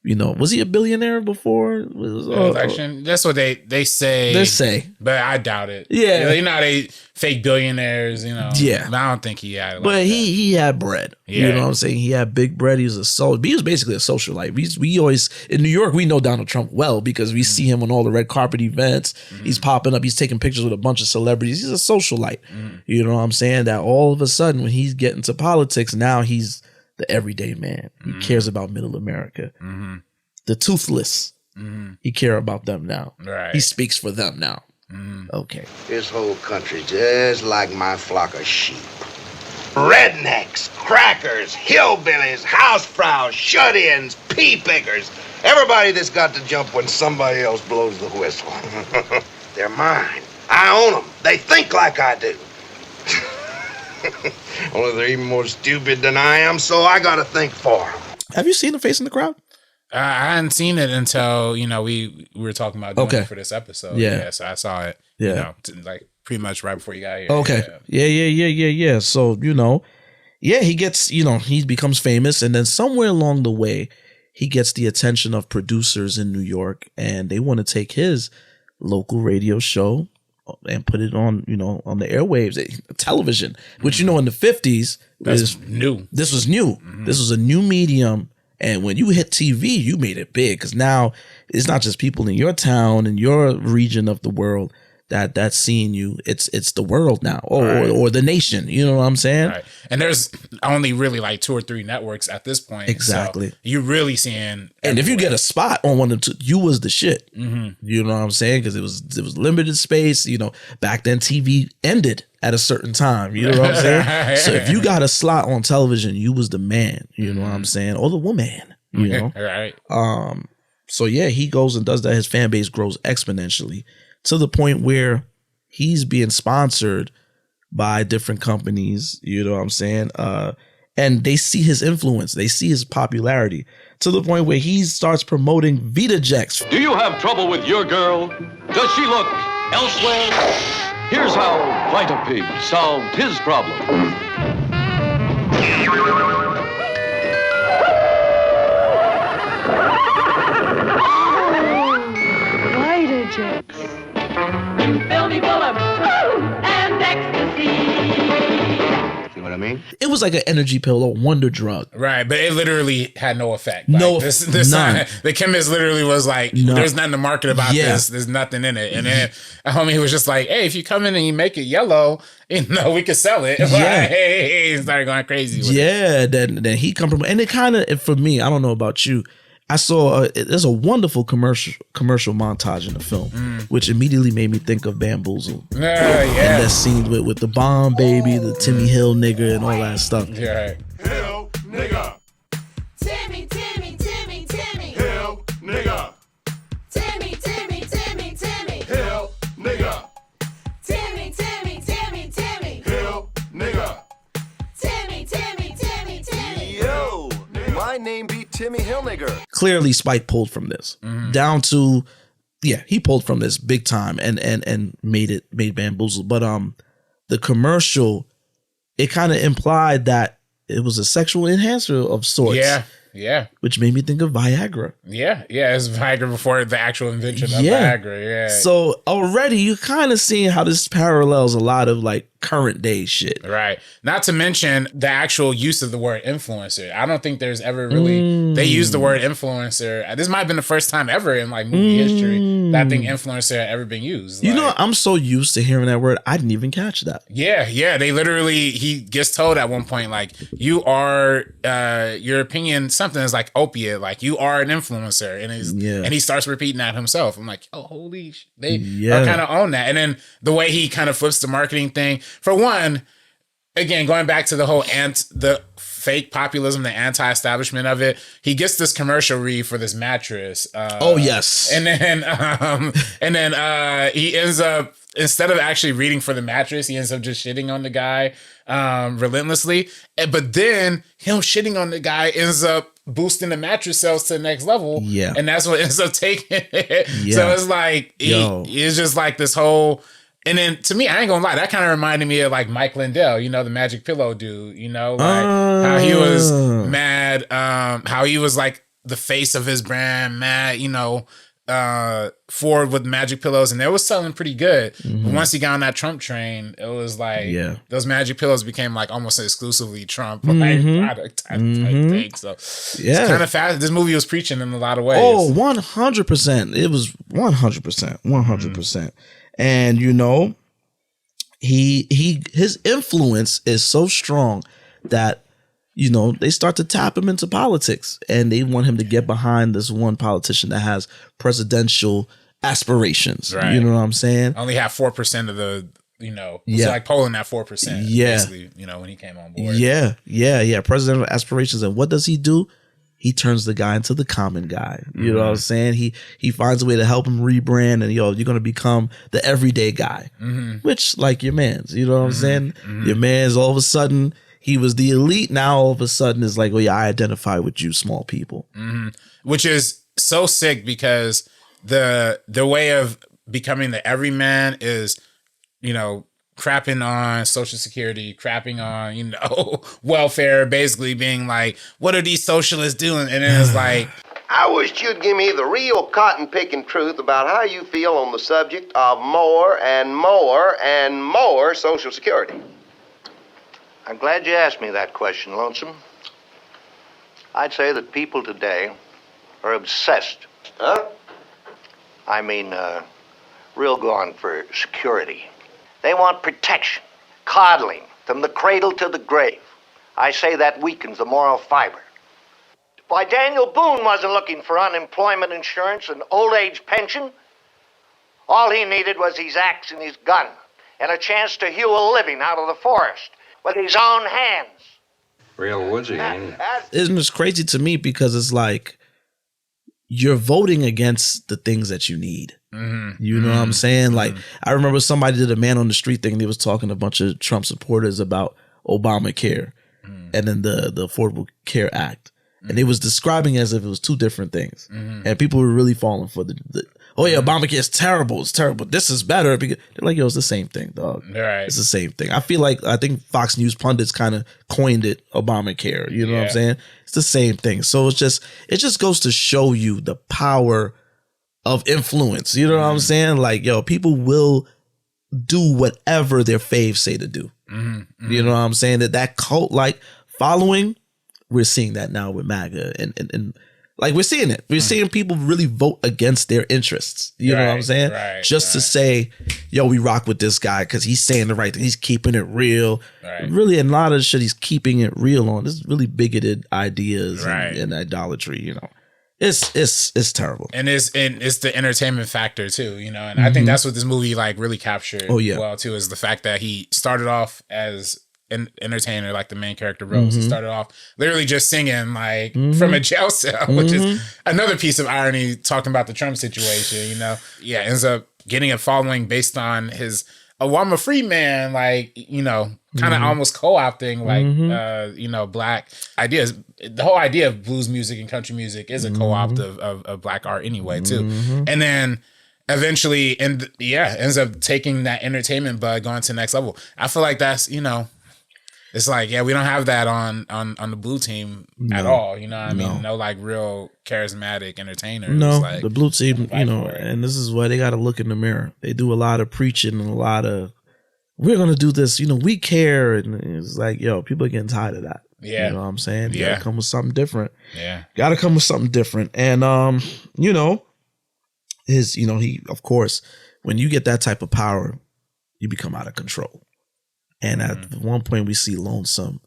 You know, was he a billionaire before election? That's what they say. They say, but I doubt it. Yeah, you know, they fake billionaires. You know, yeah. But I don't think he had it. But he had bread. Yeah. You know what I'm saying? He had big bread. He was he was basically a socialite. We always in New York we know Donald Trump well because we see him on all the red carpet events. He's popping up. He's taking pictures with a bunch of celebrities. He's a socialite. You know what I'm saying? That all of a sudden when he's getting to politics, now he's the everyday man. He cares about middle America. The toothless. He care about them now. Right. He speaks for them now. Okay. This whole country just like my flock of sheep. Rednecks, crackers, hillbillies, housefrows, shut-ins, pea pickers. Everybody that's got to jump when somebody else blows the whistle. They're mine. I own them. They think like I do. Only they're even more stupid than I am, so I gotta think for them. Have you seen The Face in the Crowd? I hadn't seen it until, you know, we were talking about doing it for this episode. Yeah, so I saw it, you know, like pretty much right before you got here. Okay. Yeah. So, you know, he gets, you know, he becomes famous, and then somewhere along the way, he gets the attention of producers in New York, and they want to take his local radio show and put it on, you know, on the airwaves, television, which, you know, in the 50s, That's new. This was new. This was a new medium. And when you hit TV, you made it big because now it's not just people in your town and your region of the world that's seeing you. It's the world now or the nation. You know what I'm saying? Right. And there's only really like 2 or 3 networks at this point. Exactly. So you're really seeing. And if you get a spot on one of the 2, you was the shit. You know what I'm saying? Because it was limited space. You know, back then TV ended at a certain time. You know what I'm saying? So if you got a slot on television, you was the man. You know what I'm saying? Or the woman. You know? Right. So yeah, he goes and does that. His fan base grows exponentially to the point where he's being sponsored by different companies. You know what I'm saying? And they see his influence. They see his popularity to the point where he starts promoting VitaJets. Do you have trouble with your girl? Does she look elsewhere? Here's how Vita Pig solved his problem. VitaJets. Fill me full of and ecstasy. See what I mean? It was like an energy pill, a wonder drug. Right, but it literally had no effect. No, like none. The chemist literally was like, there's nothing to market about this. There's nothing in it. And then homie was just like, hey, if you come in and you make it yellow, you know, we could sell it. Like, hey, he started going crazy with it. Then he come from, and it kind of, for me, I don't know about you, I saw there's a wonderful commercial montage in the film, which immediately made me think of Bamboozle. And that scene with the Bomb Baby, the Timmy Hill nigga, and all that stuff. Yeah. Hill nigga. Timmy, Timmy, Timmy, Timmy. Hill nigga. Timmy, Timmy, Timmy, Timmy. Hill nigga. Timmy, Timmy, Timmy, Timmy. Hill nigga. Timmy, Timmy, Timmy, Timmy. Yo, my name be Timmy Hillnigger. Clearly, Spike pulled from this down to, he pulled from this big time and made Bamboozle. But the commercial, it kind of implied that it was a sexual enhancer of sorts. Yeah. Which made me think of Viagra. Yeah. It's Viagra before the actual invention of Viagra. Yeah. So already you're kind of seeing how this parallels a lot of like current day shit. Right. Not to mention the actual use of the word influencer. I don't think there's ever really, they use the word influencer. This might have been the first time ever in like movie history that I think influencer had ever been used. You know, I'm so used to hearing that word, I didn't even catch that. Yeah. They literally, he gets told at one point, like, you are, your opinion, something is like opiate, like you are an influencer. And he starts repeating that himself. I'm like, oh, holy shit. They are kind of on that. And then the way he kind of flips the marketing thing, for one, again, going back to the whole the fake populism, the anti-establishment of it, he gets this commercial read for this mattress. And then he ends up, instead of actually reading for the mattress, he ends up just shitting on the guy relentlessly. But then him shitting on the guy ends up boosting the mattress sales to the next level. Yeah. And that's what ends up taking it. Yeah. So it's like, it's just like this whole... And then to me, I ain't gonna lie, that kind of reminded me of like Mike Lindell, you know, the Magic Pillow dude, you know, like how he was mad, how he was like the face of his brand, mad, you know, forward with Magic Pillows, and they was selling pretty good. But once he got on that Trump train, it was like those Magic Pillows became like almost exclusively Trump like product type thing. So it's kind of fast. This movie was preaching in a lot of ways. Oh, 100%. It was 100%. And you know, his influence is so strong that, you know, they start to tap him into politics, and they want him to get behind this one politician that has presidential aspirations. Right. You know what I'm saying? Only have 4% of the, you know, it's like polling at 4%. Basically, you know, when he came on board. Presidential aspirations. And what does he do? He turns the guy into the common guy. You know what I'm saying? He finds a way to help him rebrand, and you're going to become the everyday guy, which like your man's, you know what I'm saying? Your man's all of a sudden, he was the elite. Now all of a sudden is like, well, yeah, I identify with you small people. Which is so sick, because the way of becoming the everyman is, you know, crapping on Social Security, crapping on, you know, welfare, basically being like, what are these socialists doing? And then it's like, I wish you'd give me the real cotton-picking truth about how you feel on the subject of more and more and more Social Security. I'm glad you asked me that question, Lonesome. I'd say that people today are obsessed. Real gone for security. They want protection, coddling, from the cradle to the grave. I say that weakens the moral fiber. Why, Daniel Boone wasn't looking for unemployment insurance and old age pension. All he needed was his axe and his gun, and a chance to hew a living out of the forest with his own hands. Real woodsy, ain't it? Isn't this crazy to me? Because it's like, you're voting against the things that you need. You know what I'm saying? Like, I remember somebody did a man on the street thing. They was talking to a bunch of Trump supporters about Obamacare and then the Affordable Care Act. And they was describing it as if it was two different things. And people were really falling for the Obamacare is terrible. It's terrible. This is better. Because they're like, yo, it's the same thing, dog. Right. It's the same thing. I think Fox News pundits kind of coined it Obamacare. You know what I'm saying? It's the same thing. So it just goes to show you the power of influence. You know what I'm saying? Like, yo, people will do whatever their faves say to do. You know what I'm saying? That cult like following, we're seeing that now with MAGA, and like we're seeing it. We're seeing people really vote against their interests. You know what I'm saying? Just to say, yo, we rock with this guy because he's saying the right thing. He's keeping it real. Really, a lot of the shit he's keeping it real on. This is really bigoted ideas and idolatry, you know. It's terrible. And it's the entertainment factor too, you know. And I think that's what this movie like really captured well too, is the fact that he started off as an entertainer, like the main character Rose. He started off literally just singing like from a jail cell, which is another piece of irony talking about the Trump situation, you know. Yeah, ends up getting a following based on his I'm a free man, like, you know, kind of almost co-opting like you know, black ideas. The whole idea of blues music and country music is a co-opt of black art anyway too. And then eventually ends up taking that entertainment bug on to the next level. I feel like that's, you know, it's like, yeah, we don't have that on the blue team at all. You know what I mean? No like real charismatic entertainers. No, like, the blue team, you know, and this is why they got to look in the mirror. They do a lot of preaching and a lot of, we're going to do this, you know, we care. And it's like, yo, people are getting tired of that. Yeah. You know what I'm saying? You got to come with something different. Yeah. Got to come with something different. And, you know, he, of course, when you get that type of power, you become out of control. And at one point we see Lonesome,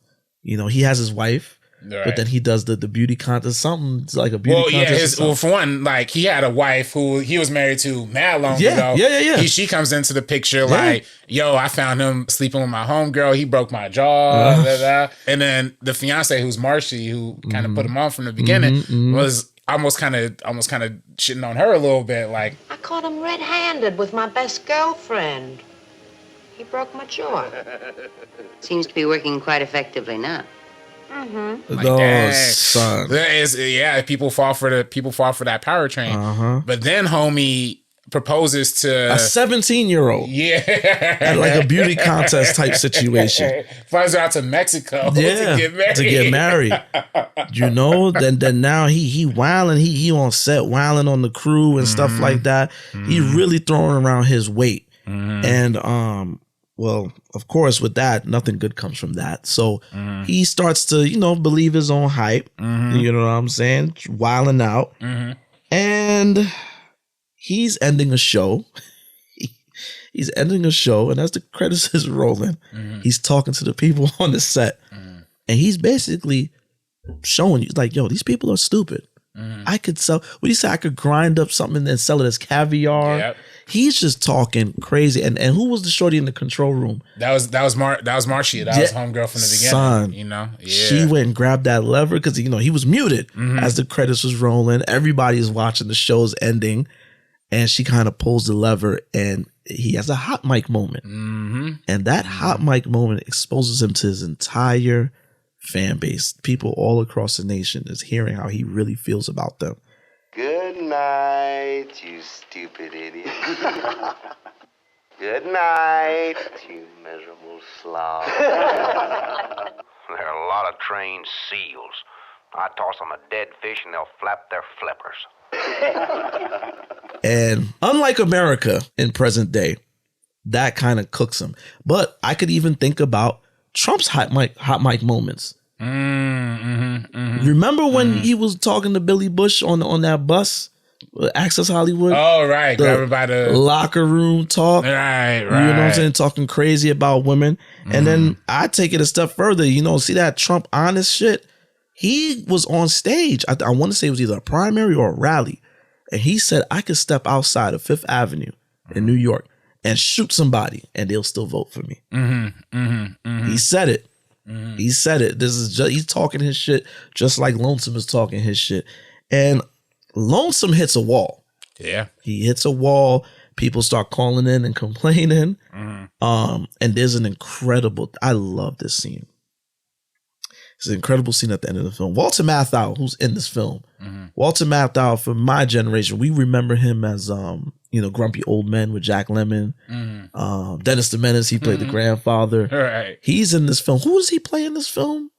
you know, he has his wife, but then he does the beauty contest, something like a beauty contest. Well, for one, like he had a wife who he was married to mad long ago. Yeah. She comes into the picture like, yo, I found him sleeping with my homegirl. He broke my jaw. And then the fiance, who's Marshy, who kind of put him on from the beginning, was almost kind of shitting on her a little bit. Like, I caught him red-handed with my best girlfriend. He broke my jaw. Seems to be working quite effectively now. Like, son. People fall for that power train. But then homie proposes to a 17-year-old. Yeah. At like a beauty contest type situation. Flies her out to Mexico to get married. You know, then now he wilding, he on set wilding on the crew and stuff like that. He really throwing around his weight. And well, of course, with that, nothing good comes from that. So he starts to, you know, believe his own hype. You know what I'm saying? Wilding out. And he's ending a show. He's ending a show, and as the credits is rolling, he's talking to the people on the set. And he's basically showing you, like, yo, these people are stupid. I could sell, what do you say? I could grind up something and sell it as caviar. Yep. He's just talking crazy. And who was the shorty in the control room? That was Marcia. That was homegirl from the beginning. Son, you know, she went and grabbed that lever because, you know, he was muted as the credits was rolling. Everybody is watching the show's ending, and she kind of pulls the lever, and he has a hot mic moment. And that hot mic moment exposes him to his entire fan base. People all across the nation is hearing how he really feels about them. Good night, you stupid idiot. Good night, you miserable slob. There are a lot of trained seals. I toss them a dead fish and they'll flap their flippers. And unlike America in present day, that kind of cooks him. But I could even think about Trump's hot mic moments. Remember when he was talking to Billy Bush on that bus, Access Hollywood? Oh, right. Grab her by the locker room talk. Right. You know what I'm saying? Talking crazy about women. And then I take it a step further. You know, see that Trump honest shit? He was on stage. I want to say it was either a primary or a rally. And he said, I could step outside of Fifth Avenue in New York and shoot somebody and they'll still vote for me. He said it. He said it. This is just, he's talking his shit just like Lonesome is talking his shit. And Lonesome hits a wall. Yeah. He hits a wall. People start calling in and complaining. And there's an incredible, I love this scene. It's an incredible scene at the end of the film. Walter Matthau, who's in this film. Walter Matthau, for my generation, we remember him as, Grumpy Old Men with Jack Lemmon. Dennis the Menace, he played the grandfather. Right. He's in this film. Who does he play in this film?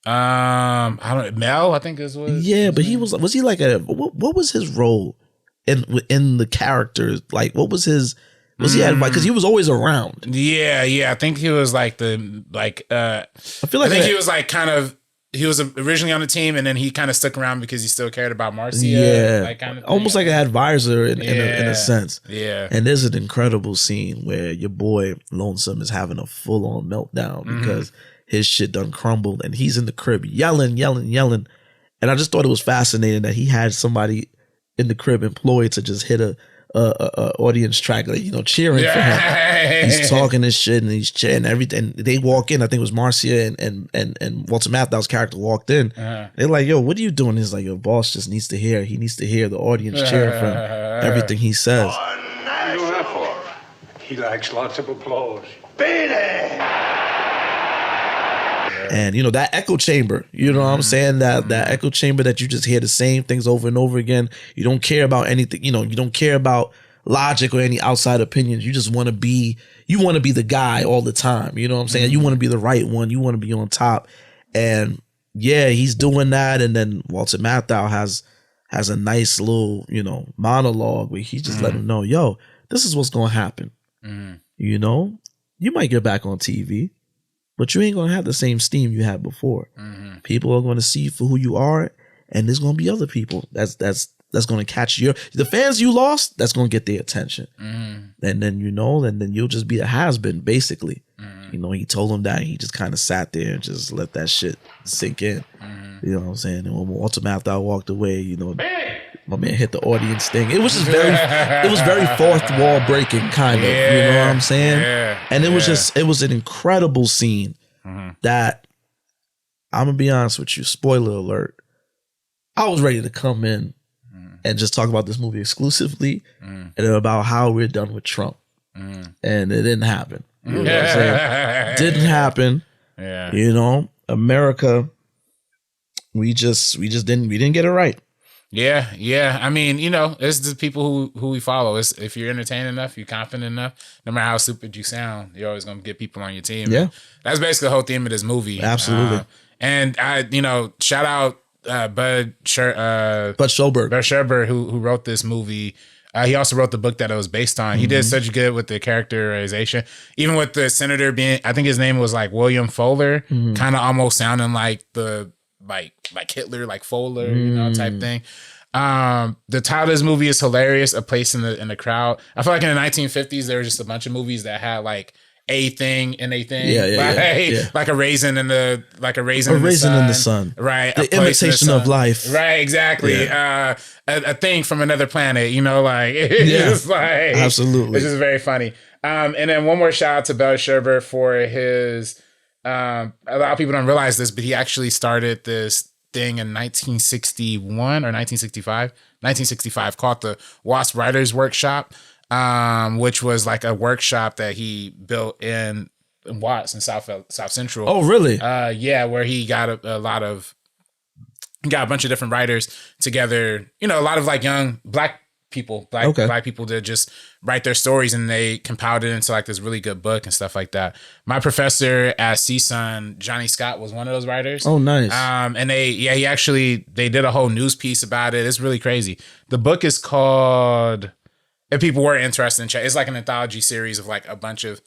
I don't know. Mel, I think is what. Yeah, but he was he like what was his role in the character? Like, what was his, was he because he was always around. Yeah. I think he was like he was like he was originally on the team and then he kind of stuck around because he still cared about Marcia. Yeah. Like kind of almost like an advisor in a sense. Yeah. And there's an incredible scene where your boy Lonesome is having a full on meltdown because his shit done crumbled and he's in the crib yelling. And I just thought it was fascinating that he had somebody in the crib employed to just hit a audience track, like, cheering for him. He's talking this shit and he's chanting everything. They walk in, I think it was Marcia and Walter Matthau's character walked in. They're like, yo, what are you doing? He's like, your boss just needs to hear. He needs to hear the audience cheer for him, everything he says. What are you doing that for? He likes lots of applause. Beat it! And that echo chamber, you know what I'm saying? That echo chamber that you just hear the same things over and over again. You don't care about anything, you don't care about logic or any outside opinions. You just want to be the guy all the time. You know what I'm saying? You want to be the right one. You want to be on top. And yeah, he's doing that. And then Walter Matthau has a nice little, monologue where he just let him know, yo, this is what's going to happen. You might get back on TV, but you ain't going to have the same steam you had before. People are going to see you for who you are, and there's going to be other people that's going to catch the fans you lost, that's going to get their attention. And then, and then you'll just be a has-been, basically. He told him that, and he just kind of sat there and just let that shit sink in. You know what I'm saying? And when Walter Matthau walked away, my man hit the audience thing. It was just very fourth wall breaking, kind of. You know what I'm saying? And it was an incredible scene that, I'm gonna be honest with you, spoiler alert, I was ready to come in and just talk about this movie exclusively and about how we're done with Trump. And it didn't happen. You know what I'm saying? Didn't happen. America, we didn't get it right. Yeah. I mean, it's the people who we follow. It's, if you're entertaining enough, you're confident enough, no matter how stupid you sound, you're always going to get people on your team. Yeah. And that's basically the whole theme of this movie. Absolutely. And I, shout out Bud Sherber, who wrote this movie. He also wrote the book that it was based on. He did such good with the characterization, even with the senator being, I think his name was like William Fowler, kind of almost sounding like like Hitler, like Fowler, type thing. The title of this movie is hilarious. A Place in the Crowd. I feel like in the 1950s there were just a bunch of movies that had like a thing and a thing, like a raisin in the sun, right? The imitation of life, right? Exactly. A thing from another planet, it's like absolutely. It's just very funny. And then one more shout out to Bud Sherber for his. A lot of people don't realize this, but he actually started this thing in 1961 or 1965 called the Wasp Writers Workshop, which was like a workshop that he built in Watts in South Central. Oh, really? Where he got a bunch of different writers together, a lot of like young black people to just write their stories, and they compiled it into like this really good book and stuff like that. My professor at CSUN, Johnny Scott, was one of those writers. Oh, nice. And they did a whole news piece about it. It's really crazy. The book is called, if people were interested in chat, it's like an anthology series of like a bunch of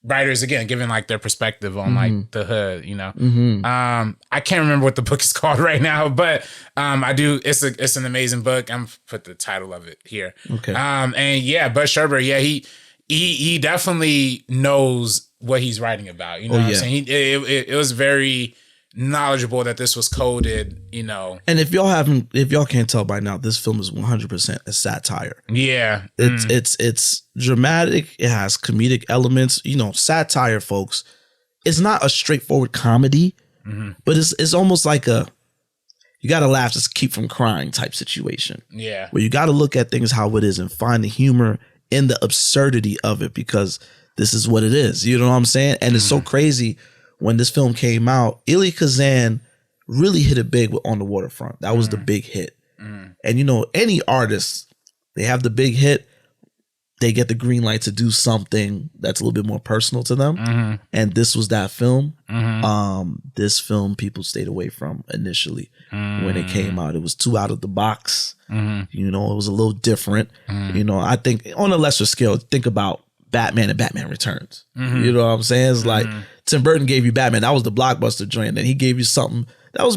writers, again, giving like their perspective on like the hood, I can't remember what the book is called right now, but I do. It's an amazing book. I'm put the title of it here. Okay. And Bud Sherber, he definitely knows what he's writing about. What I'm saying? It was very knowledgeable that this was coded, And if y'all can't tell by now, this film is 100% a satire. Yeah. It's dramatic. It has comedic elements. Satire, folks, it's not a straightforward comedy, but it's almost like you got to laugh to keep from crying type situation. Yeah. Where you got to look at things how it is and find the humor in the absurdity of it, because this is what it is. You know what I'm saying? And it's so crazy. When this film came out, Elia Kazan really hit it big On the Waterfront. That was the big hit. And any artist, they have the big hit, they get the green light to do something that's a little bit more personal to them. And this was that film. This film people stayed away from initially when it came out. It was too out of the box. It was a little different. I think on a lesser scale, think about Batman and Batman Returns. You know what I'm saying? It's like Tim Burton gave you Batman. That was the blockbuster joint. Then he gave you something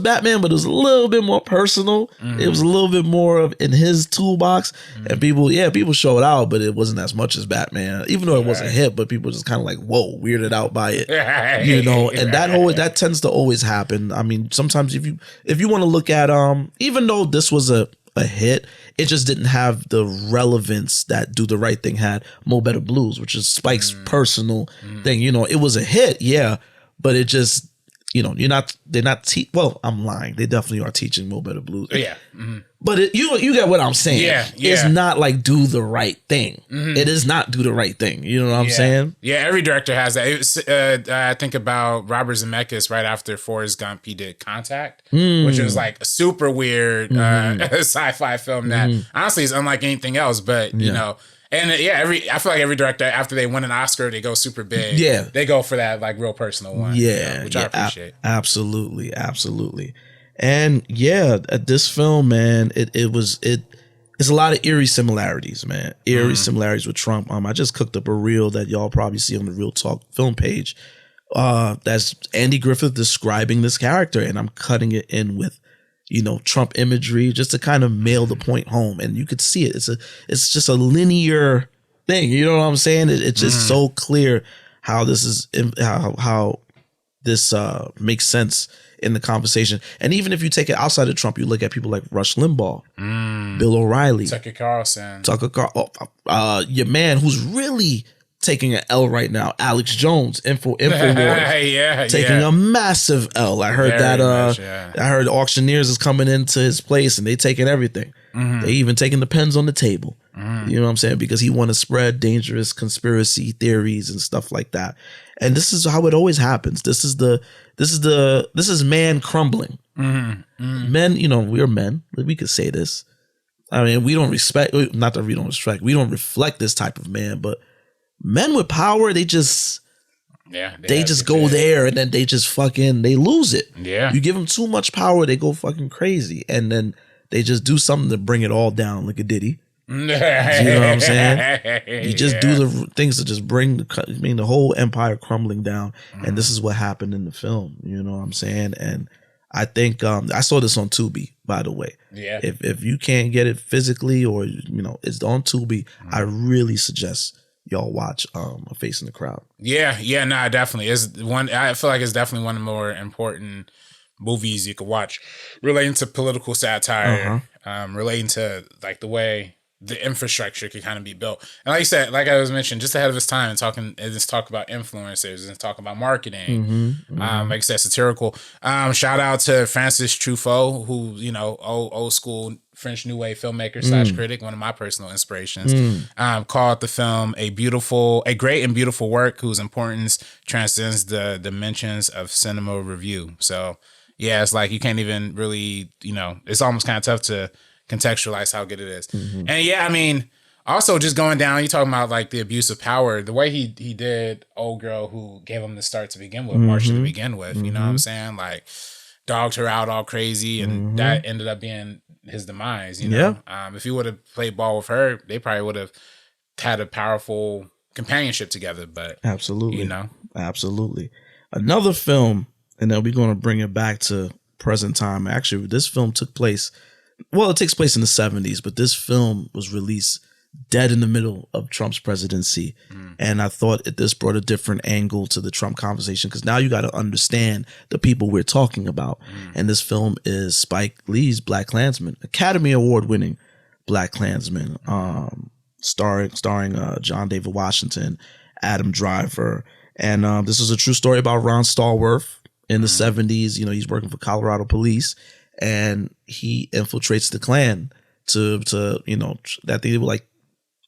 Batman, but it was a little bit more personal. It was a little bit more of in his toolbox, and people showed out, but it wasn't as much as Batman. Even though it was a hit, but people just kind of like, whoa, weirded out by it, And that tends to always happen. I mean, sometimes if you want to look at even though this was a hit, it just didn't have the relevance that Do the Right Thing had. Mo Better Blues, which is Spike's personal thing. It was a hit, but it just, I'm lying. They definitely are teaching Mo Better Blues. Yeah. But you get what I'm saying. Yeah. It's not like Do the Right Thing. It is not Do the Right Thing. You know what I'm saying? Yeah, every director has that. I think about Robert Zemeckis right after Forrest Gump, he did Contact, which was like a super weird sci-fi film that honestly is unlike anything else, but you know. And I feel like every director, after they win an Oscar, they go super big. Yeah. They go for that like real personal one. Yeah. Which I appreciate. Absolutely. And this film, man, it's a lot of eerie similarities, man. Similarities with Trump. I just cooked up a reel that y'all probably see on the Real Talk film page. That's Andy Griffith describing this character, and I'm cutting it in with Trump imagery just to kind of mail the point home. And you could see it. It's just a linear thing. You know what I'm saying? It's just so clear how this is, how this makes sense in the conversation. And even if you take it outside of Trump, you look at people like Rush Limbaugh, Bill O'Reilly, Tucker Carlson, your man who's really taking an L right now, Alex Jones, Infowars, taking a massive L. I heard I heard auctioneers is coming into his place and they taking everything. They even taking the pens on the table. You know what I'm saying? Because he want to spread dangerous conspiracy theories and stuff like that. And this is how it always happens. This is man crumbling. Men, we're men. We could say this. I mean, we don't reflect this type of man, but men with power, they just go there and then they just they lose it. Yeah. You give them too much power, they go fucking crazy. And then they just do something to bring it all down, like a Diddy. You know what I'm saying? You just do the things to just bring the whole empire crumbling down. And this is what happened in the film. You know what I'm saying? And I think I saw this on Tubi, by the way. Yeah. If you can't get it physically or it's on Tubi, I really suggest y'all watch A Face in the Crowd. Yeah, no, definitely. I feel like it's definitely one of the more important movies you could watch relating to political satire, relating to like the way the infrastructure could kind of be built. And like you said, like I was mentioning, just ahead of his time and talk about influencers and talk about marketing. Like I said, satirical. Shout out to Francis Truffaut, who, old school French New Wave filmmaker / critic, one of my personal inspirations, called the film a great and beautiful work whose importance transcends the dimensions of cinema review. So yeah, it's like you can't even really, it's almost kind of tough to contextualize how good it is. And yeah, I mean, also just going down, you talking about like the abuse of power, the way he did old girl who gave him the start to begin with, Marsha to begin with, you know what I'm saying? Like dogged her out all crazy, and that ended up being his demise, if he would have played ball with her, they probably would have had a powerful companionship together. But absolutely. Another film, and then we're going to bring it back to present time. Actually, this film takes place in the 70s, but this film was released dead in the middle of Trump's presidency. And I thought this brought a different angle to the Trump conversation, because now you got to understand the people we're talking about. And this film is Spike Lee's BlacKkKlansman, Academy Award winning BlacKkKlansman, starring John David Washington, Adam Driver. And this is a true story about Ron Stallworth in the 70s. He's working for Colorado police, and he infiltrates the Klan to that they were like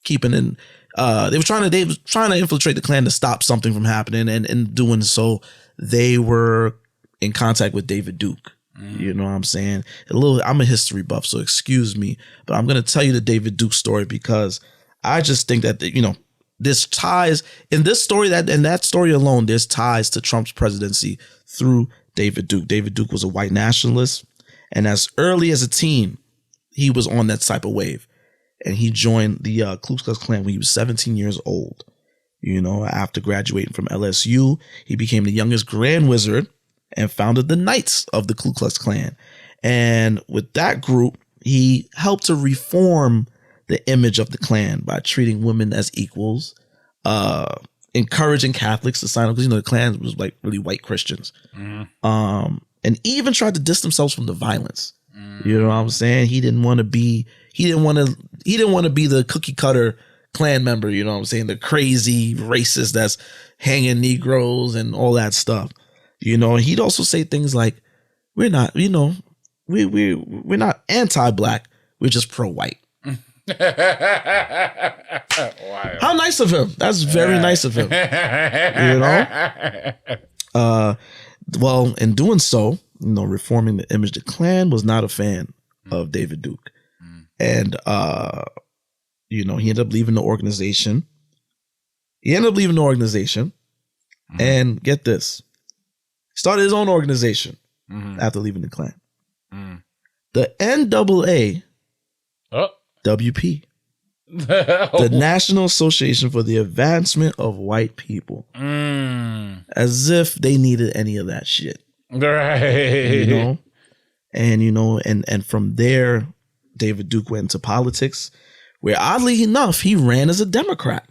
keeping in. They were trying to infiltrate the Klan to stop something from happening, and in doing so, they were in contact with David Duke. You know what I'm saying? I'm a history buff, so excuse me, but I'm gonna tell you the David Duke story because I just think that there's ties in this story, that story alone, there's ties to Trump's presidency through David Duke. David Duke was a white nationalist, and as early as a teen, he was on that type of wave. And he joined the Ku Klux Klan when he was 17 years old. After graduating from LSU, he became the youngest Grand Wizard and founded the Knights of the Ku Klux Klan. And with that group, he helped to reform the image of the Klan by treating women as equals, encouraging Catholics to sign up, because the Klan was like really white Christians, and even tried to distance themselves from the violence. You know what I'm saying? He didn't want to be the cookie cutter Klan member. You know what I'm saying? The crazy racist that's hanging Negroes and all that stuff. And he'd also say things like, "We're not, we're not anti-black. We're just pro-white." Wow. How nice of him. That's very nice of him. Well, in doing so, reforming the image, the Klan was not a fan of David Duke. And, he ended up leaving the organization. And get this, started his own organization after leaving the Klan. The NAAWP, the National Association for the Advancement of White People. As if they needed any of that shit. Right. And from there, David Duke went into politics, where oddly enough, he ran as a Democrat.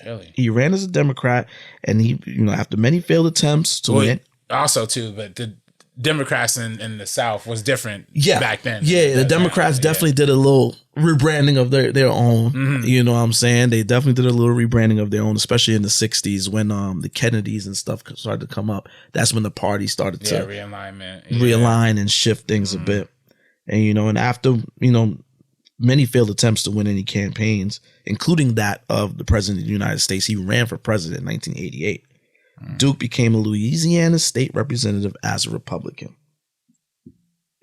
Really? He ran as a Democrat, and he, after many failed attempts to win. Also, too, but the Democrats in the South was different back then. Yeah, the Democrats definitely did a little rebranding of their own. You know what I'm saying? They definitely did a little rebranding of their own, especially in the 60s when the Kennedys and stuff started to come up. That's when the party started to realign and shift things a bit. And, and after, many failed attempts to win any campaigns, including that of the president of the United States, he ran for president in 1988. Duke became a Louisiana state representative as a Republican.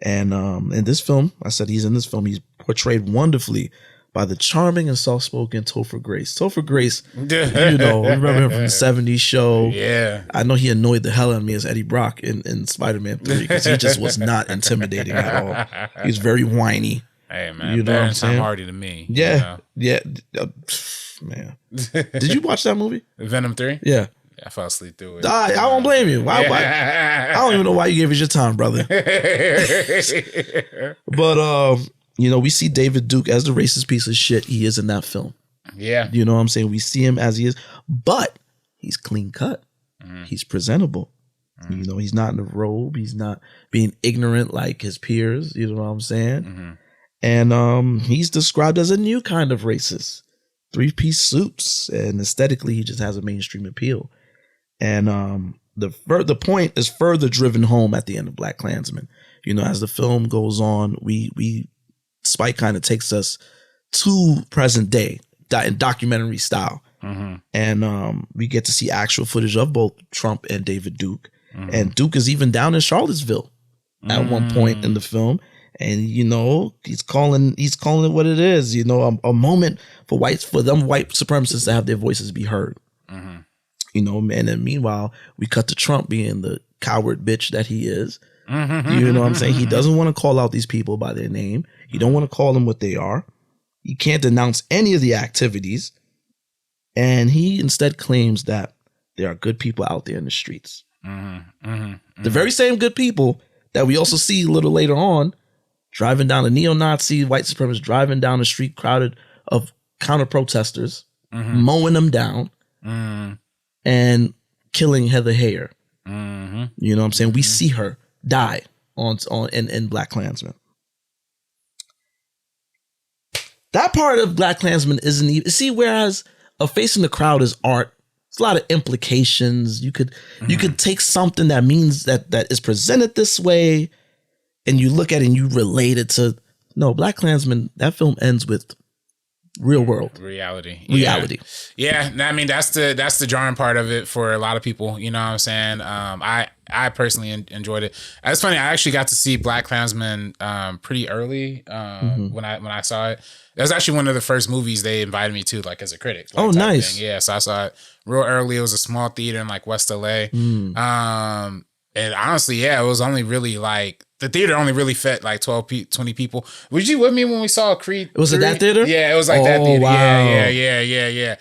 And in this film, he's portrayed wonderfully by the charming and soft-spoken Topher Grace. Topher Grace, remember him from the 70s show. Yeah. I know he annoyed the hell out of me as Eddie Brock in Spider-Man 3 because he just was not intimidating at all. He was very whiny. Hey, man, you know what I'm saying? Tom Hardy to me. Yeah, man. Did you watch that movie? Venom 3? Yeah. I fell asleep through it. I don't blame you. Why? I don't even know why you gave us your time, brother. But we see David Duke as the racist piece of shit he is in that film. Yeah. You know what I'm saying? We see him as he is, but he's clean cut. He's presentable. He's not in a robe. He's not being ignorant like his peers. You know what I'm saying? And he's described as a new kind of racist. 3-piece suits, and aesthetically, he just has a mainstream appeal. And the point is further driven home at the end of BlacKkKlansman. As the film goes on, Spike kind of takes us to present day in documentary style. And we get to see actual footage of both Trump and David Duke. And Duke is even down in Charlottesville at one point in the film. And he's calling it what it is. A moment for them white supremacists to have their voices be heard. And then meanwhile, we cut to Trump being the coward bitch that he is. You know what I'm saying? He doesn't want to call out these people by their name. He don't want to call them what they are. He can't denounce any of the activities. And he instead claims that there are good people out there in the streets. The very same good people that we also see a little later on driving down a neo-Nazi white supremacist, driving down the street crowded of counter-protesters, mowing them down, and killing Heather Heyer. You know what I'm saying? We see her die in BlacKkKlansman. That part of BlacKkKlansman isn't even... See, whereas a face in the crowd is art, there's a lot of implications. You could take something that means that is presented this way, and you look at it and you relate it to... No, BlacKkKlansman, that film ends with real world reality. Yeah, I mean, that's the jarring part of it for a lot of people. You know what I'm saying? I personally enjoyed it. It's funny, I actually got to see BlacKkKlansman pretty early when I saw it. That was actually one of the first movies they invited me to, like, as a critic. Like, oh, nice. Yeah, so I saw it real early. It was a small theater in like West LA. And honestly, it was only really like, the theater only really fit like 20 people. Was you with me when we saw Creed? Was 3? It that theater? Yeah, it was like that theater. Wow. Yeah.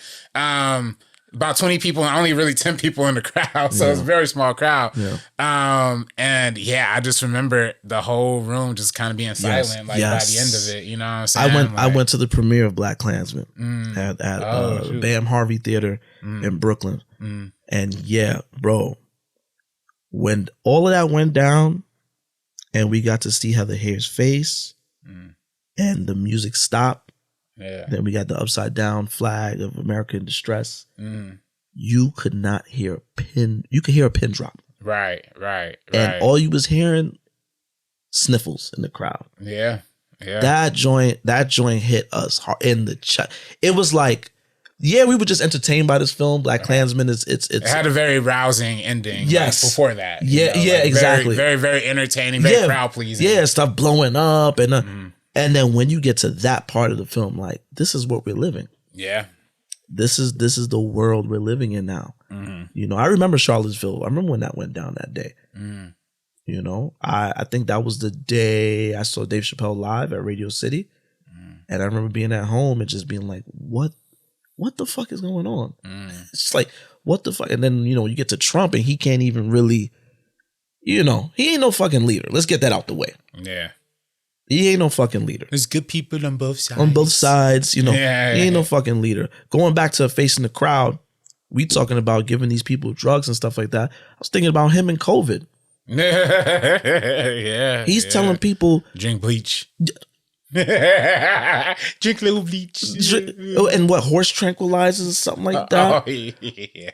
about 20 people and only really 10 people in the crowd. So it's a very small crowd. Yeah. And yeah, I just remember the whole room just kind of being silent by the end of it. You know what I'm saying? I went to the premiere of BlacKkKlansman at Bam Harvey Theater in Brooklyn. And yeah, bro, when all of that went down and we got to see Heather Hayer's face and the music stopped, then we got the upside down flag of America in distress. You could not hear a pin. You could hear a pin drop. Right. And all you was hearing, sniffles in the crowd. Yeah. That joint hit us hard in the chest. It was like, we were just entertained by this film. BlacKkKlansman it had a very rousing ending. Yes. Before that. Exactly. Very, very entertaining. Very crowd pleasing. Yeah, stuff blowing up and then when you get to that part of the film, like, this is what we're living. Yeah. This is the world we're living in now. You know, I remember Charlottesville. I remember when that went down that day. You know, I think that was the day I saw Dave Chappelle live at Radio City. And I remember being at home and just being like, what the fuck is going on? It's like, what the fuck? And then, you know, you get to Trump and he can't even really, you know, he ain't no fucking leader. Let's get that out the way. Yeah. He ain't no fucking leader. There's good people on both sides. On both sides, you know. He ain't no fucking leader. Going back to facing the crowd, we talking about giving these people drugs and stuff like that. I was thinking about him and COVID. He's telling people, drink bleach. Drink little bleach. And what, horse tranquilizers or something like that? Yeah.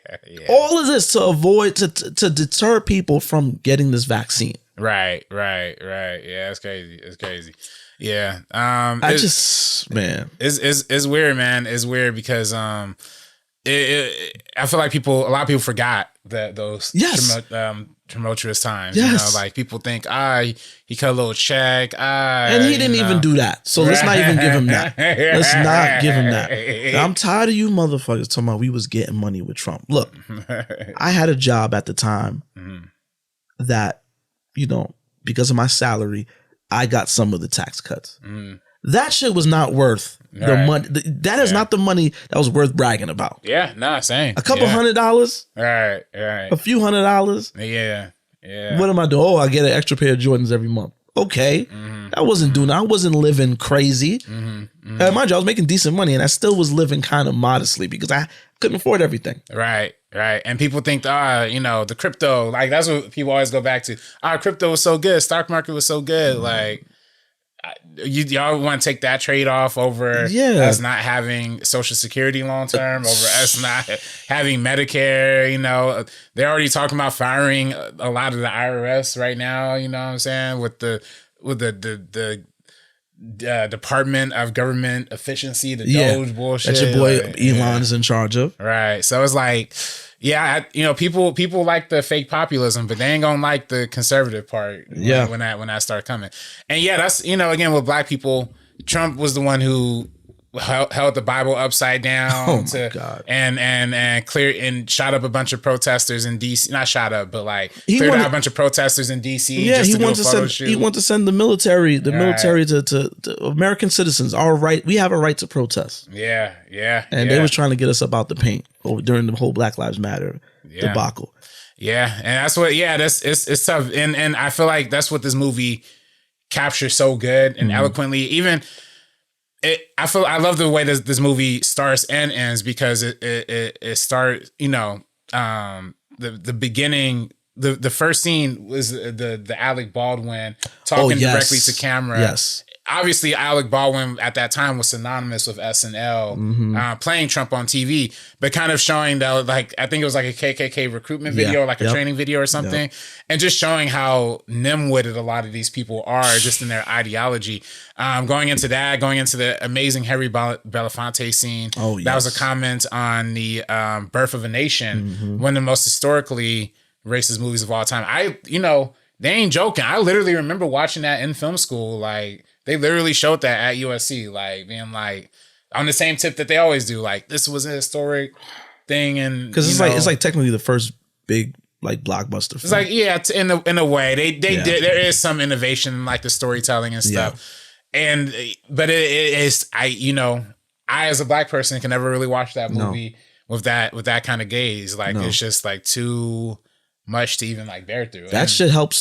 All of this to avoid, to deter people from getting this vaccine. Right. Yeah, it's crazy. Yeah. It's weird, man. It's weird because I feel like a lot of people forgot that those tumultuous times. You know, like people think, he cut a little check. And he didn't even do that. So let's not even give him that. Let's not give him that. I'm tired of you motherfuckers talking about we was getting money with Trump. Look, I had a job at the time that, you know, because of my salary, I got some of the tax cuts. That shit was not worth the money. That is not the money that was worth bragging about. Yeah, nah, same. A couple $100. Right. A few $100. Yeah. What am I doing? Oh, I get an extra pair of Jordans every month. Okay. I wasn't doing that. I wasn't living crazy. Mind you, I was making decent money and I still was living kind of modestly because I couldn't afford everything. Right. And people think, you know, the crypto, like that's what people always go back to. Crypto was so good. Stock market was so good. Like, y'all want to take that trade off over us not having Social Security long term, over us not having Medicare. You know, they're already talking about firing a lot of the IRS right now. You know what I'm saying? With the Department of Government Efficiency, the Doge bullshit that your boy Elon is in charge of. Right. So it's like, you know, people like the fake populism, but they ain't gonna like the conservative part. When that start coming. And that's, you know, again with black people, Trump was the one who held the Bible upside down and clear and shot up a bunch of protesters in DC. Not shot up, but like cleared out a bunch of protesters in DC. Yeah, he wanted to send the military to American citizens. We have a right to protest. Yeah. And they was trying to get us up out the paint during the whole Black Lives Matter debacle. Yeah, and that's what. Yeah, it's tough, and I feel like that's what this movie captures so good and eloquently. Even. I love the way this movie starts and ends because it starts, you know, the beginning, the first scene was the Alec Baldwin talking directly to camera. Yes. Obviously, Alec Baldwin at that time was synonymous with SNL, playing Trump on TV, but kind of showing that, like, I think it was like a KKK recruitment video, or like a training video or something, and just showing how nim-witted a lot of these people are just in their ideology. Going into the amazing Harry Belafonte scene. Oh, yes. That was a comment on the Birth of a Nation, one of the most historically racist movies of all time. They ain't joking. I literally remember watching that in film school. Like, they literally showed that at USC, like being like on the same tip that they always do. Like, this was a historic thing, and because it's like technically the first big like blockbuster film. It's like in a way they did. There is some innovation in like the storytelling and stuff, but it is I as a black person can never really watch that movie with that kind of gaze. Like it's just like too much to even like bear through. That should help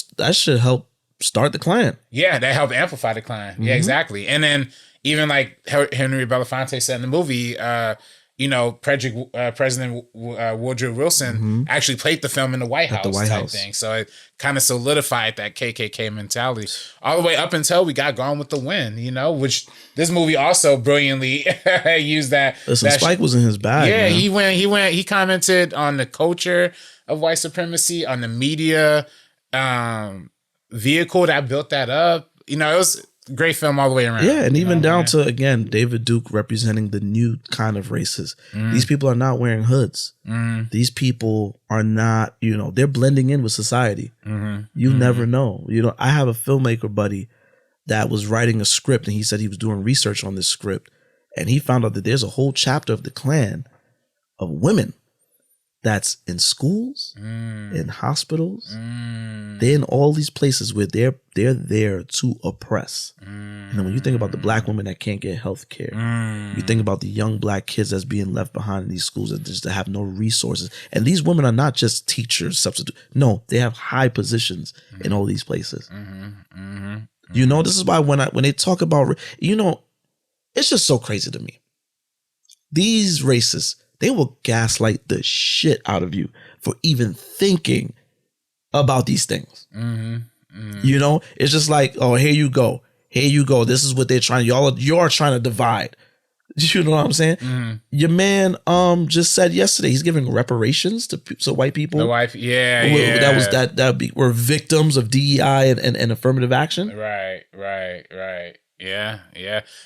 start the Klan. Yeah, that helped amplify the Klan. Yeah, exactly. And then even like Henry Belafonte said in the movie, President Woodrow Wilson actually played the film in the White House thing. So it kind of solidified that KKK mentality all the way up until we got Gone with the Wind, which this movie also brilliantly used that. Listen, Spike was in his bag. Yeah, man. he commented on the culture of white supremacy, on the media vehicle that built that up. It was a great film all the way around. Yeah, and even down to, again, David Duke representing the new kind of races. These people are not wearing hoods. These people are not, they're blending in with society. You never know. I have a filmmaker buddy that was writing a script, and he said he was doing research on this script, and he found out that there's a whole chapter of the Klan of women that's in schools, in hospitals, they're in all these places where they're there to oppress. And then when you think about the black women that can't get health care, you think about the young black kids that's being left behind in these schools that just have no resources. And these women are not just teachers, substitute. No, they have high positions in all these places. This is why when they talk about, it's just so crazy to me. These racists, they will gaslight the shit out of you for even thinking about these things. It's just like, oh, here you go. This is what they're trying. You're trying to divide. You know what I'm saying? Your man just said yesterday he's giving reparations to white people. The wife, yeah. Were victims of DEI and affirmative action. Right. Yeah.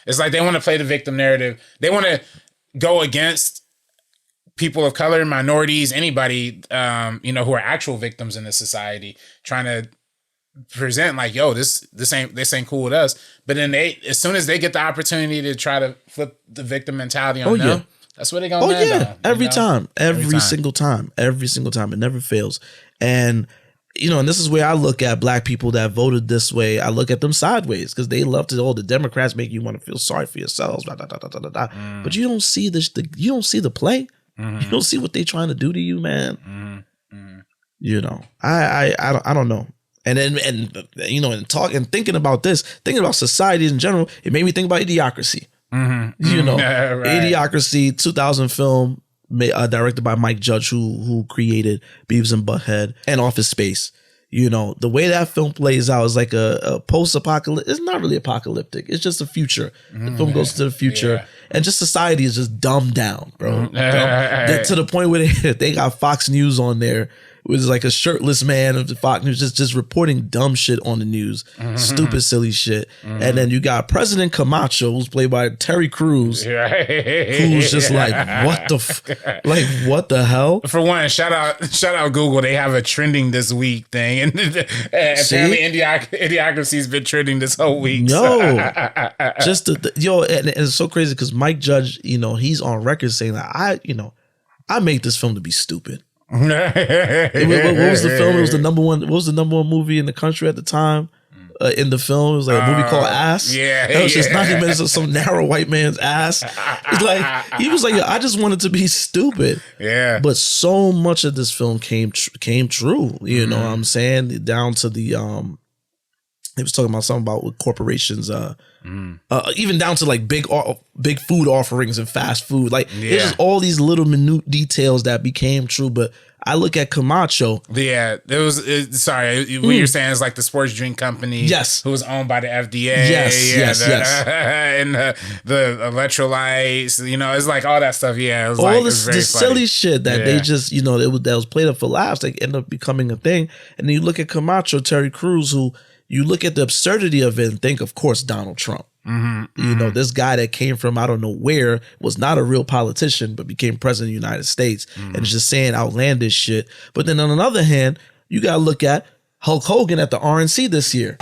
It's like they want to play the victim narrative. They want to go against people of color, minorities, anybody, who are actual victims in this society, trying to present like, yo, this ain't cool with us. But then as soon as they get the opportunity to try to flip the victim mentality on them, that's what they're gonna land on. Every single time. It never fails. And and this is where I look at black people that voted this way. I look at them sideways because they love to. The Democrats make you want to feel sorry for yourselves. But you don't see this. You don't see the play. You don't see what they're trying to do to you, man. I don't know. And then thinking about this, thinking about society in general, it made me think about Idiocracy. Right. Idiocracy, 2000 film, directed by Mike Judge, who created Beavis and Butthead and Office Space. The way that film plays out is like a post-apocalyptic. It's not really apocalyptic. It's just a future. The film goes to the future, and just society is just dumbed down, bro. To the point where they got Fox News on there. It was like a shirtless man of the Fox News just reporting dumb shit on the news, stupid, silly shit. And then you got President Camacho, who's played by Terry Crews, who's just like, what the hell? For one, shout out Google. They have a trending this week thing, and apparently Idiocracy's been trending this whole week. And it's so crazy because Mike Judge, he's on record saying that I made this film to be stupid. What was the film? It was the number one. What was the number one movie in the country at the time? In the film, it was like a movie called Ass. It was just 90 minutes of some narrow white man's ass. It's like he was like, I just wanted to be stupid. Yeah. But so much of this film came true. You know what I'm saying? Down to the he was talking about something about with corporations. Even down to like big food offerings and fast food. Like there's just all these little minute details that became true. But I look at Camacho. Yeah, there was. What you're saying is like the sports drink company. Yes, who was owned by the FDA. Yes. And the electrolytes. It's like all that stuff. Yeah, it was all like, this silly shit that they just that was played up for laughs. Like ended up becoming a thing. And then you look at Camacho, Terry Crews, who. You look at the absurdity of it and think, of course, Donald Trump. This guy that came from I don't know where, was not a real politician, but became president of the United States and is just saying outlandish shit. But then on the other hand, you got to look at Hulk Hogan at the RNC this year.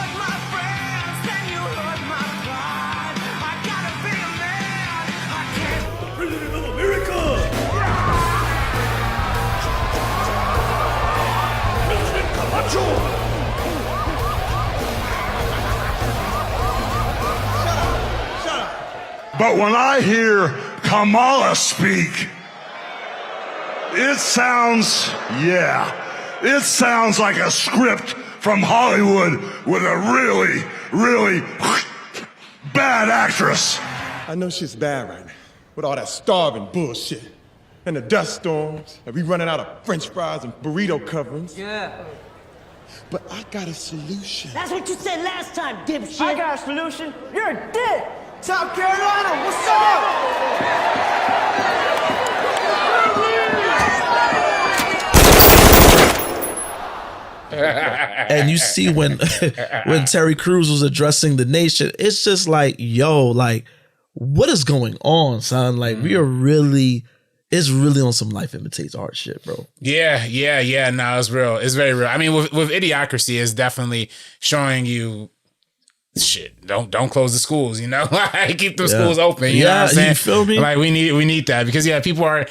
But when I hear Kamala speak, It sounds like a script from Hollywood with a really, really bad actress. I know she's bad right now with all that starving bullshit and the dust storms and we running out of French fries and burrito coverings. Yeah. But I got a solution. That's what you said last time, dipshit. I got a solution. You're a dick. South Carolina, what's up? And you see when Terry Crews was addressing the nation, it's just like, yo, like, what is going on, son? Like, we are really, it's really on some life imitates art shit, bro. Yeah. No, it's real. It's very real. I mean, with Idiocracy, it's definitely showing you shit. Don't close the schools. You know, like keep the schools open. You know what I'm saying? You feel me? Like we need that because people are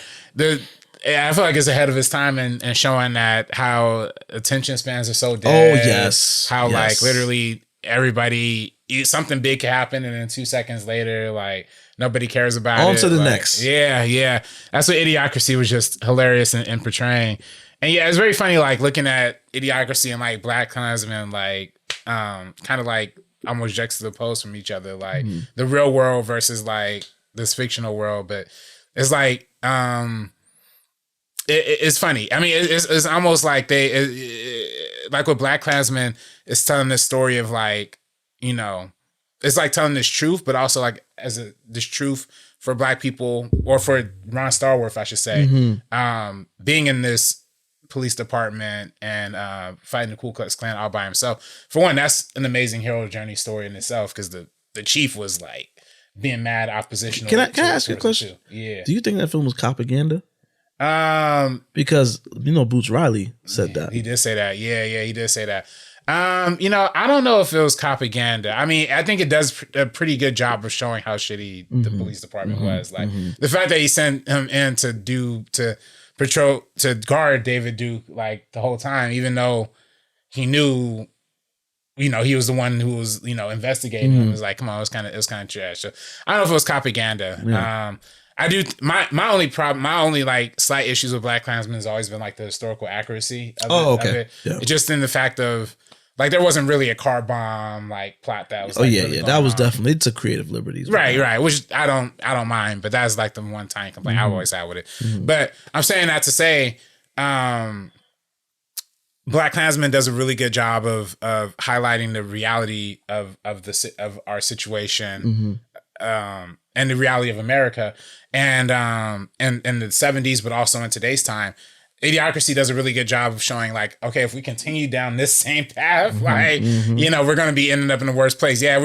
I feel like it's ahead of its time and showing that how attention spans are so dead. Oh yes. How like literally everybody something big can happen and then 2 seconds later like nobody cares about it. On to the like, next. Yeah. That's what Idiocracy was just hilarious in portraying. And yeah, it's very funny like looking at Idiocracy and like BlacKkKlansman like kind of like almost juxtaposed from each other, like the real world versus like this fictional world. But it's like it's funny. I mean, it's almost like like with BlacKkKlansman, it's telling this story of like, you know, it's like telling this truth, but also like this truth for Black people or for Ron Starworth, I should say, being in this police department and fighting the Ku Klux Klan all by himself. For one, that's an amazing hero journey story in itself because the chief was like being mad oppositional. Can I ask you a question? Yeah. Do you think that film was propaganda? Because you know Boots Riley said that. He did say that. Yeah, he did say that. You know, I don't know if it was propaganda. I mean, I think it does a pretty good job of showing how shitty the police department was. Like the fact that he sent him in to guard David Duke like the whole time, even though he knew, you know, he was the one who was, you know, investigating him. It was like, come on, it was kind of trash. So I don't know if it was propaganda. Yeah. I do. My only like slight issues with BlacKkKlansman has always been like the historical accuracy of it. Yeah. Just in the fact of like there wasn't really a car bomb like plot that was. Really that was definitely it took creative liberties. Right. Which I don't mind, but that's like the one tiny complaint I've always had with it. But I'm saying that to say, BlacKkKlansman does a really good job of highlighting the reality of our situation. And the reality of America and in the 70s, but also in today's time. Idiocracy does a really good job of showing like, okay, if we continue down this same path, like, you know, we're going to be ending up in the worst place. Yeah.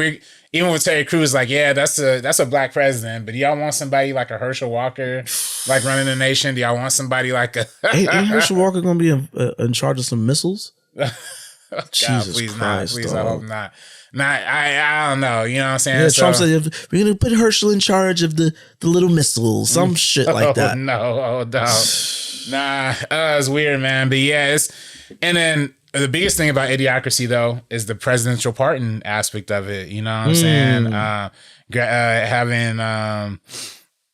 Even with Terry Crews, like, yeah, that's a Black president, but do y'all want somebody like a Herschel Walker, like running the nation? Do y'all want somebody like a, ain't Herschel Walker going to be in charge of some missiles? God, Jesus please Christ, not. Please, dog. I hope not. I don't know. You know what I'm saying? Yeah, Trump said we're gonna put Herschel in charge of the little missiles, some shit like that. No. Nah, it's weird, man. But yeah, and then the biggest thing about Idiocracy though is the presidential pardon aspect of it. You know what I'm saying? Having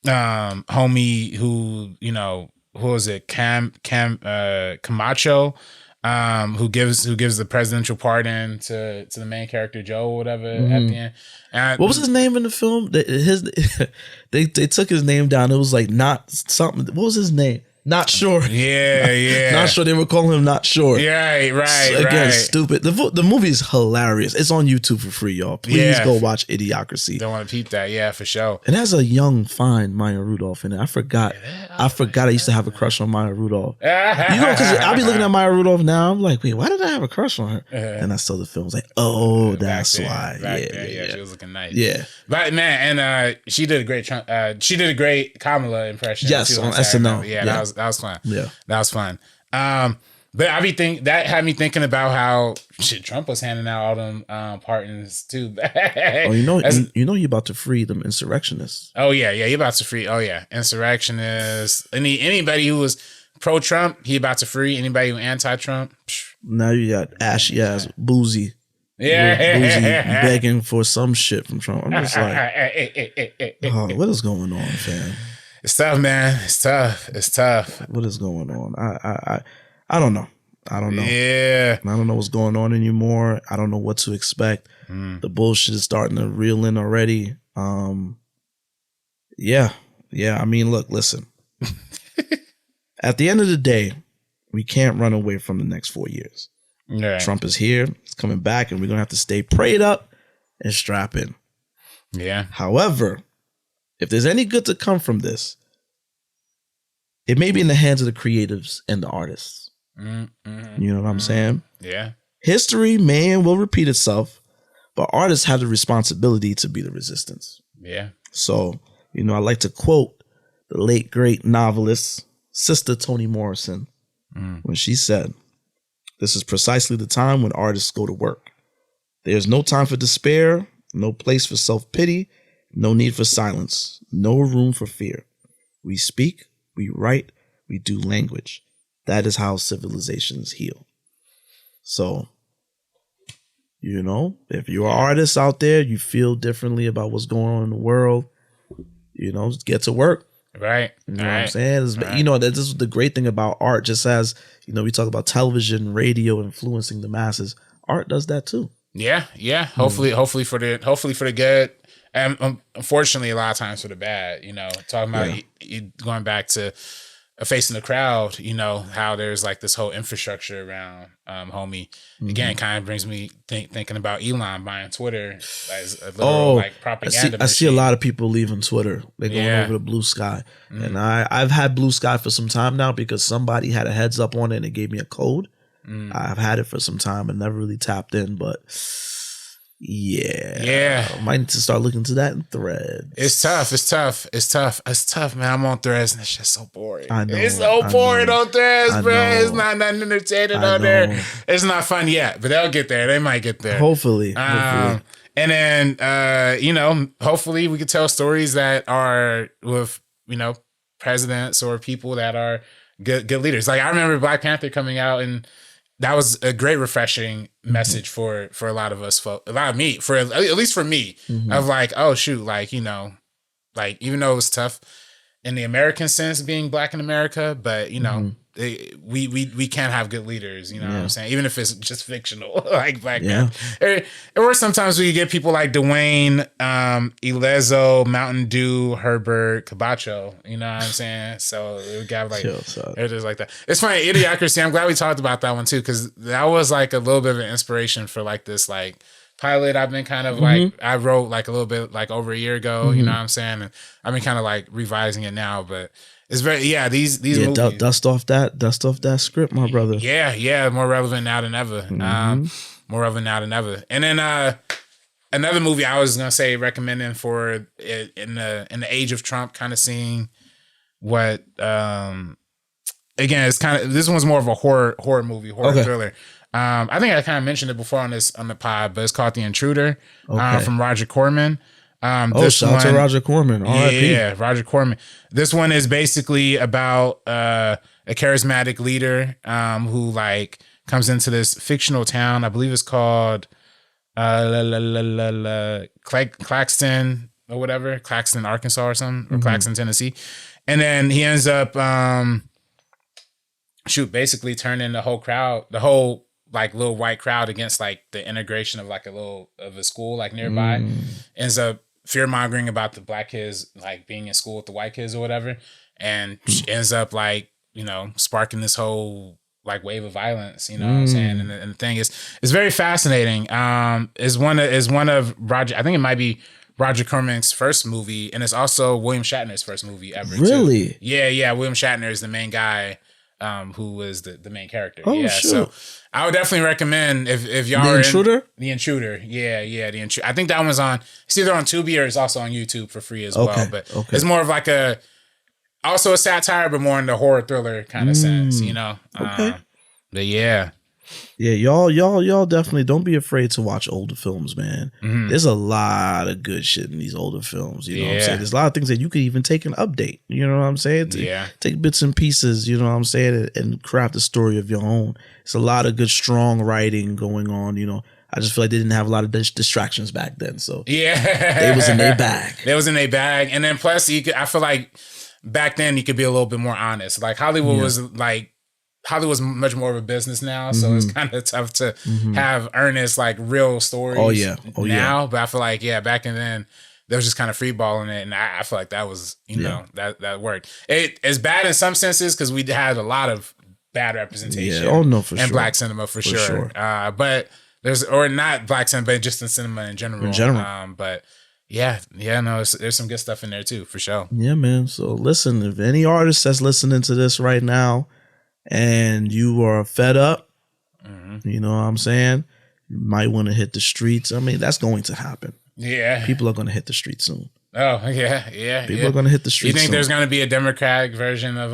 homie who, you know, who was it? Camacho. Who gives the presidential pardon to the main character Joe or whatever at the end. And what was his name in the film? They took his name down. It was like not something. What was his name? Not sure. Yeah. Not sure. They were calling him Not Sure. Yeah, right. Again, stupid. The movie is hilarious. It's on YouTube for free, y'all. Please go watch Idiocracy. Don't want to peep that. Yeah, for sure. It has a young, fine Maya Rudolph in it. I forgot I used to have a crush on Maya Rudolph. You know, because I'll be looking at Maya Rudolph now. I'm like, wait, why did I have a crush on her? And I saw the film. I was like, oh, that's why. Yeah. She was looking nice. Yeah. But man, and she did a great Kamala impression. Yes, on SNL. Yeah, that was fun. Yeah, that was fun. But that had me thinking about how Trump was handing out all them pardons too. Oh, you know, you're about to free them insurrectionists. Oh yeah, you're about to free. Oh yeah, insurrectionists. Anybody who was pro-Trump, he about to free. Anybody who anti-Trump. Now you got ashy ass Boozy. Yeah, Boozy begging for some shit from Trump. I'm just like, oh, what is going on, fam? It's tough, man. It's tough. It's tough. What is going on? I don't know. I don't know. Yeah. I don't know what's going on anymore. I don't know what to expect. The bullshit is starting to reel in already. Yeah. I mean, look, listen. At the end of the day, we can't run away from the next 4 years. Right. Trump is here. He's coming back, and we're gonna have to stay prayed up and strap in. Yeah. However, if there's any good to come from this, it may be in the hands of the creatives and the artists. You know what I'm saying? Yeah. History may and will repeat itself, but artists have the responsibility to be the resistance. Yeah. So, I like to quote the late, great novelist, Sister Toni Morrison, when she said, "This is precisely the time when artists go to work. There's no time for despair, no place for self-pity, no need for silence, no room for fear. We speak, we write, we do language. That is how civilizations heal." So, if you're artists out there, you feel differently about what's going on in the world, just get to work. Right. You know what I'm saying? This is the great thing about art. Just as, we talk about television, radio influencing the masses. Art does that too. Yeah. Hopefully for the good. And unfortunately, a lot of times for the bad, talking about going back to facing the crowd, how there's like this whole infrastructure around homie. Again, kind of brings me thinking about Elon buying Twitter as a little propaganda. I see a lot of people leaving Twitter. They're going over to Blue Sky. And I've had Blue Sky for some time now because somebody had a heads up on it and it gave me a code. I've had it for some time and never really tapped in, but I might need to start looking to that in Threads. It's tough, man. I'm on Threads and it's just so boring. I know, it's so boring on Threads, bro. It's not nothing entertaining on there. It's not fun yet, but they'll get there. They might get there. Hopefully. And then hopefully we could tell stories that are with presidents or people that are good leaders. Like I remember Black Panther coming out, and that was a great refreshing message for a lot of us, at least for me, of like, oh shoot, like, like even though it was tough in the American sense being Black in America, but we can't have good leaders, what I'm saying? Even if it's just fictional, like Black Panther. Or sometimes we get people like Dwayne, Elezo, Mountain Dew, Herbert, Cabacho, you know what I'm saying? So we got like, they're just like that. It's funny, Idiocracy, I'm glad we talked about that one too, because that was like a little bit of an inspiration for like this like pilot I've been kind of like, I wrote like a little bit like over a year ago, you know what I'm saying? And I've been kind of like revising it now, but it's very, these movies. Dust off that script, my brother. Yeah, more relevant now than ever. More relevant now than ever. And then another movie I was gonna say recommending for it in the age of Trump, kind of seeing what again, it's kind of, this one's more of a horror movie, thriller. I think I kind of mentioned it before on the pod, but it's called The Intruder from Roger Corman. Shout out to Roger Corman. R.I.P. Yeah, Roger Corman. This one is basically about a charismatic leader who like comes into this fictional town. I believe it's called Claxton or whatever, Claxton, Arkansas or something, or Claxton, Tennessee. And then he ends up basically turning the whole like little white crowd against like the integration of like a school like nearby. Ends up fear mongering about the Black kids like being in school with the white kids or whatever, and ends up like sparking this whole like wave of violence. You know what I'm saying? And the thing is, it's very fascinating. Is one of Roger. I think it might be Roger Corman's first movie, and it's also William Shatner's first movie ever. Really? Too. Yeah. William Shatner is the main guy. Who was the main character? So I would definitely recommend if y'all are The Intruder. Yeah, The Intruder. I think that one's on. It's either on Tubi or it's also on YouTube for free as well. But it's more of like also a satire, but more in the horror thriller kind of sense, but yeah. Yeah, y'all definitely don't be afraid to watch older films, man. There's a lot of good shit in these older films. You know what I'm saying? There's a lot of things that you could even take and update. You know what I'm saying? Take bits and pieces, you know what I'm saying, and craft a story of your own. It's a lot of good, strong writing going on, I just feel like they didn't have a lot of distractions back then. So they was in their bag. And then plus, I feel like back then you could be a little bit more honest. Like Hollywood was like Hollywood's much more of a business now, so it's kind of tough to have earnest, like real stories. Now, but I feel like back then they was just kind of free balling it, and I feel like that was know that worked. It's bad in some senses because we had a lot of bad representation. In black cinema for sure. But there's not black cinema, but just in cinema in general. But there's some good stuff in there too, for sure. Yeah, man. So listen, if any artist that's listening to this right now and you are fed up, you know what I'm saying? You might want to hit the streets. I mean, that's going to happen. Yeah. People are going to hit the streets soon. Oh, yeah. People are going to hit the streets You think soon. there's going to be a Democratic version of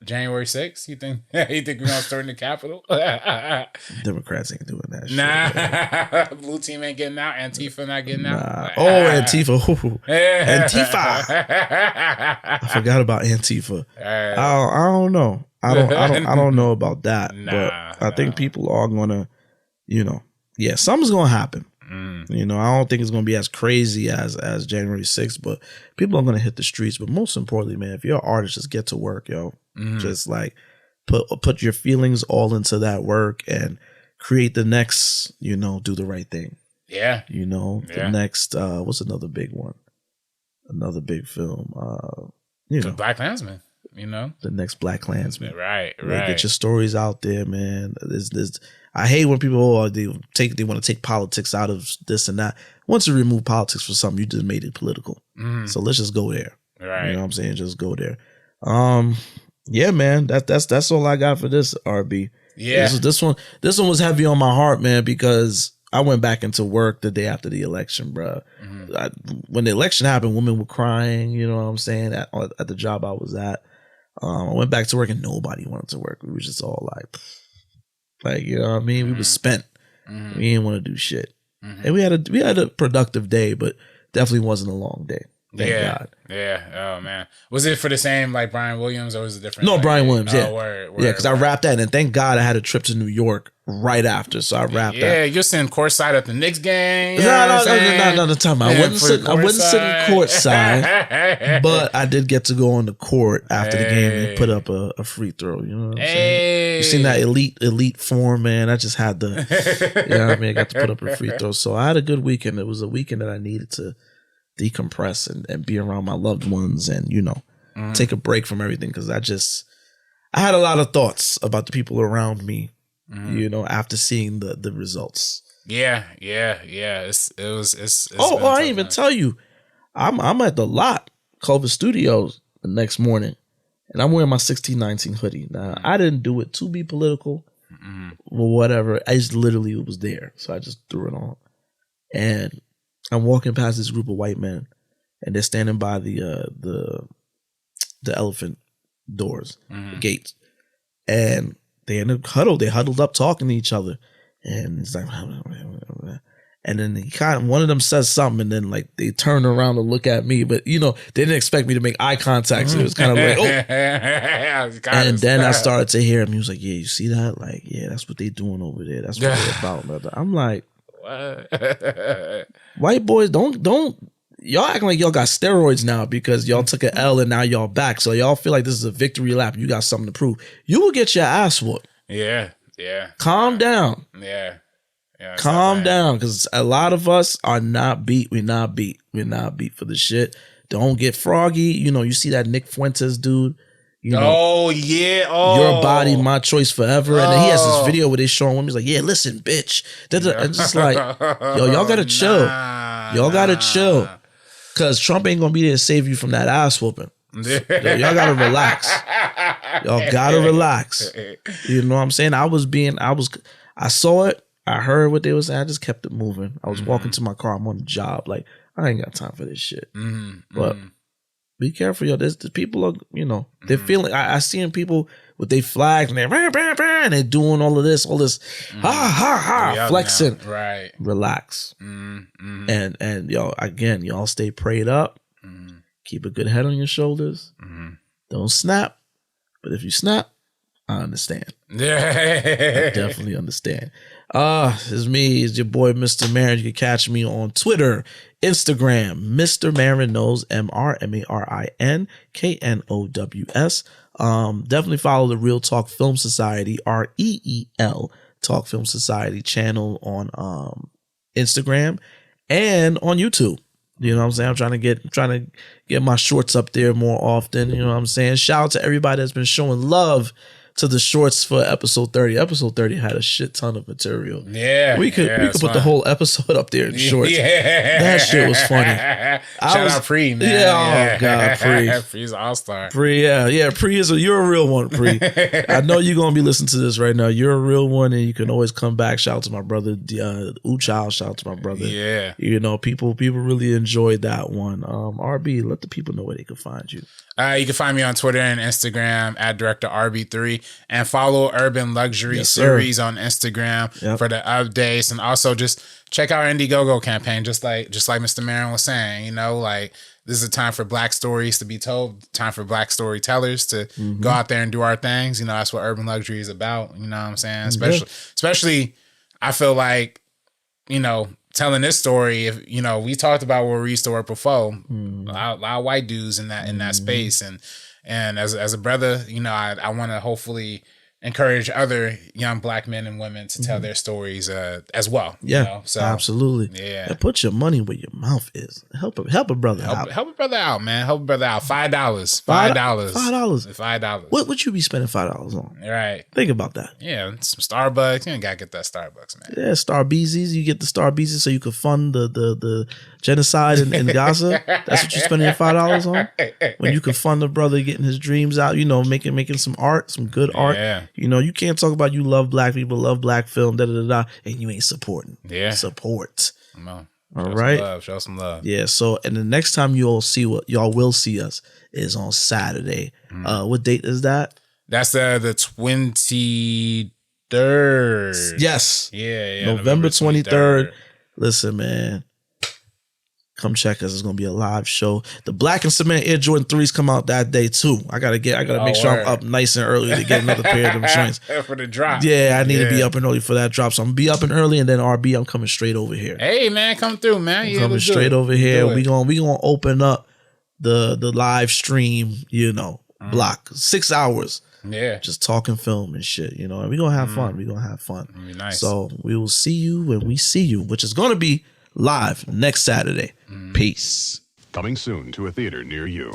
January 6th? You think we're going to storm the Capitol? Democrats ain't doing that shit. Nah. Blue team ain't getting out. Antifa not getting out. Oh, Antifa. Ooh. Antifa. I forgot about Antifa. I don't know. I don't know about that. But I think people are gonna, something's gonna happen. I don't think it's gonna be as crazy as January 6th, but people are gonna hit the streets. But most importantly, man, if you're an artist, just get to work, yo. Just like put your feelings all into that work and create the next, do the right thing. Yeah. The next what's another big one? Another big film. The BlacKkKlansman. The next BlacKkKlansman. Right. Get your stories out there, man. I hate when people they want to take politics out of this and that. Once you remove politics from something, you just made it political. So let's just go there. Right. You know what I'm saying? Just go there. Yeah, man. That's all I got for this, RB. Yeah. This one was heavy on my heart, man, because I went back into work the day after the election, bro. When the election happened, women were crying, you know what I'm saying, at the job I was at. I went back to work and nobody wanted to work. We were just all like, you know what I mean? We were spent. We didn't want to do shit. And we had a productive day, but definitely wasn't a long day. Thank God. Yeah. Oh man. Was it for the same like Brian Williams or was it different? No, Brian Williams. Yeah. Word, yeah, because I wrapped that, and thank God I had a trip to New York right after, so I wrapped that. Yeah, you're sitting courtside at the Knicks game. No. Time. I wasn't sitting courtside, but I did get to go on the court after the game and put up a free throw. You know what I'm saying? You seen that elite form, man? I just had to, you know what I mean? I got to put up a free throw, so I had a good weekend. It was a weekend that I needed to decompress and be around my loved ones and take a break from everything, because I had a lot of thoughts about the people around me after seeing the results. Yeah. It's I didn't even tell you, I'm at the lot, Culver Studios, the next morning, and I'm wearing my 1619 hoodie. Now I didn't do it to be political or whatever. I just literally was there, so I just threw it on, and I'm walking past this group of white men, and they're standing by the elephant doors, the gates, and they in a huddle. They huddled up, talking to each other, and it's like, and then one of them says something, and then like they turn around and look at me, but they didn't expect me to make eye contact, so it was kind of like, oh. And then I started to hear him. He was like, "Yeah, you see that? Like, yeah, that's what they doing over there. That's what they're about." I'm like, white boys, don't y'all acting like y'all got steroids now because y'all took an L and now y'all back. So y'all feel like this is a victory lap. You got something to prove. You will get your ass whooped. Yeah. Calm down. Yeah. Calm down, because a lot of us are not beat. We're not beat for the shit. Don't get froggy. You see that Nick Fuentes dude. Yeah. Your body, my choice forever. And then he has this video where they showing women. He's like, yeah, listen, bitch. I'm just like, y'all gotta chill. Y'all gotta chill. Because Trump ain't gonna be there to save you from that ass whooping. Y'all gotta relax. Y'all gotta relax. You know what I'm saying? I saw it. I heard what they was saying. I just kept it moving. I was walking to my car. I'm on the job. Like, I ain't got time for this shit. But be careful, yo. There's people are, they're feeling. I seen people with their flags and they're doing all this, flexing. Right. Relax. And y'all, again, y'all stay prayed up. Keep a good head on your shoulders. Don't snap. But if you snap, I understand. Yeah. I definitely understand. It's me. It's your boy, Mr. Marin. You can catch me on Twitter, Instagram, MrMarinKnows, MrMarinKnows. Definitely follow the Real Talk Film Society, REEL Talk Film Society channel on Instagram and on YouTube. You know what I'm saying? I'm trying to get my shorts up there more often. You know what I'm saying? Shout out to everybody that's been showing love to the shorts for episode 30. Episode 30 had a shit ton of material. Yeah. We could put the whole episode up there in shorts. Yeah. That shit was funny. Shout out Pre, man. Yeah, oh God, Pre. Pre's an all-star. Pre, yeah. Pre you're a real one, Pre. I know you're gonna be listening to this right now. You're a real one, and you can always come back. Shout out to my brother, Child. Shout out to my brother. Yeah. You know, people really enjoyed that one. RB, let the people know where they can find you. You can find me on Twitter and Instagram at Director RB3, and follow Urban Luxury Series on Instagram for the updates, and also just check out our Indiegogo campaign. Just like Mr. Marin was saying, you know, like this is a time for Black stories to be told, time for Black storytellers to go out there and do our things. You know, that's what Urban Luxury is about. You know what I'm saying? Especially, I feel like, you know, telling this story, if you know, we talked about where we used to work before, a lot of white dudes in that space, and as a brother, you know, I want to hopefully encourage other young Black men and women to tell their stories as well. Yeah, you know? So, absolutely. Yeah, and put your money where your mouth is. Help a brother out. Help a brother out, man. Help a brother out. $5. $5. What would you be spending $5 on? Right. Think about that. Yeah, some Starbucks. You gotta get that Starbucks, man. Yeah, Starbeezes. You get the Starbeezes so you could fund the genocide in Gaza. That's what you're spending your $5 on. When you can fund a brother getting his dreams out, you know, making some art, some good art. You know, you can't talk about you love Black people, love Black film, and you ain't supporting. Yeah, support. No. All right, show some love. Yeah. So, and the next time y'all will see us is on Saturday. What date is that? That's the 23rd. Yes. Yeah. November 23rd. Listen, man. Come check us. It's gonna be a live show. The Black and Cement Air Jordan 3s come out that day too. I gotta make sure I'm up nice and early to get another pair of them joints. For the drop. Yeah, I need to be up and early for that drop. So I'm gonna be up and early, and then RB, I'm coming straight over here. Hey man, come through, man. I'm coming straight over here. We gonna open up the live stream, you know, block 6 hours. Yeah. Just talking film and shit, you know, and we're gonna have fun. We're gonna have fun. Be nice. So we will see you when we see you, which is gonna be live next Saturday. Peace. Coming soon to a theater near you.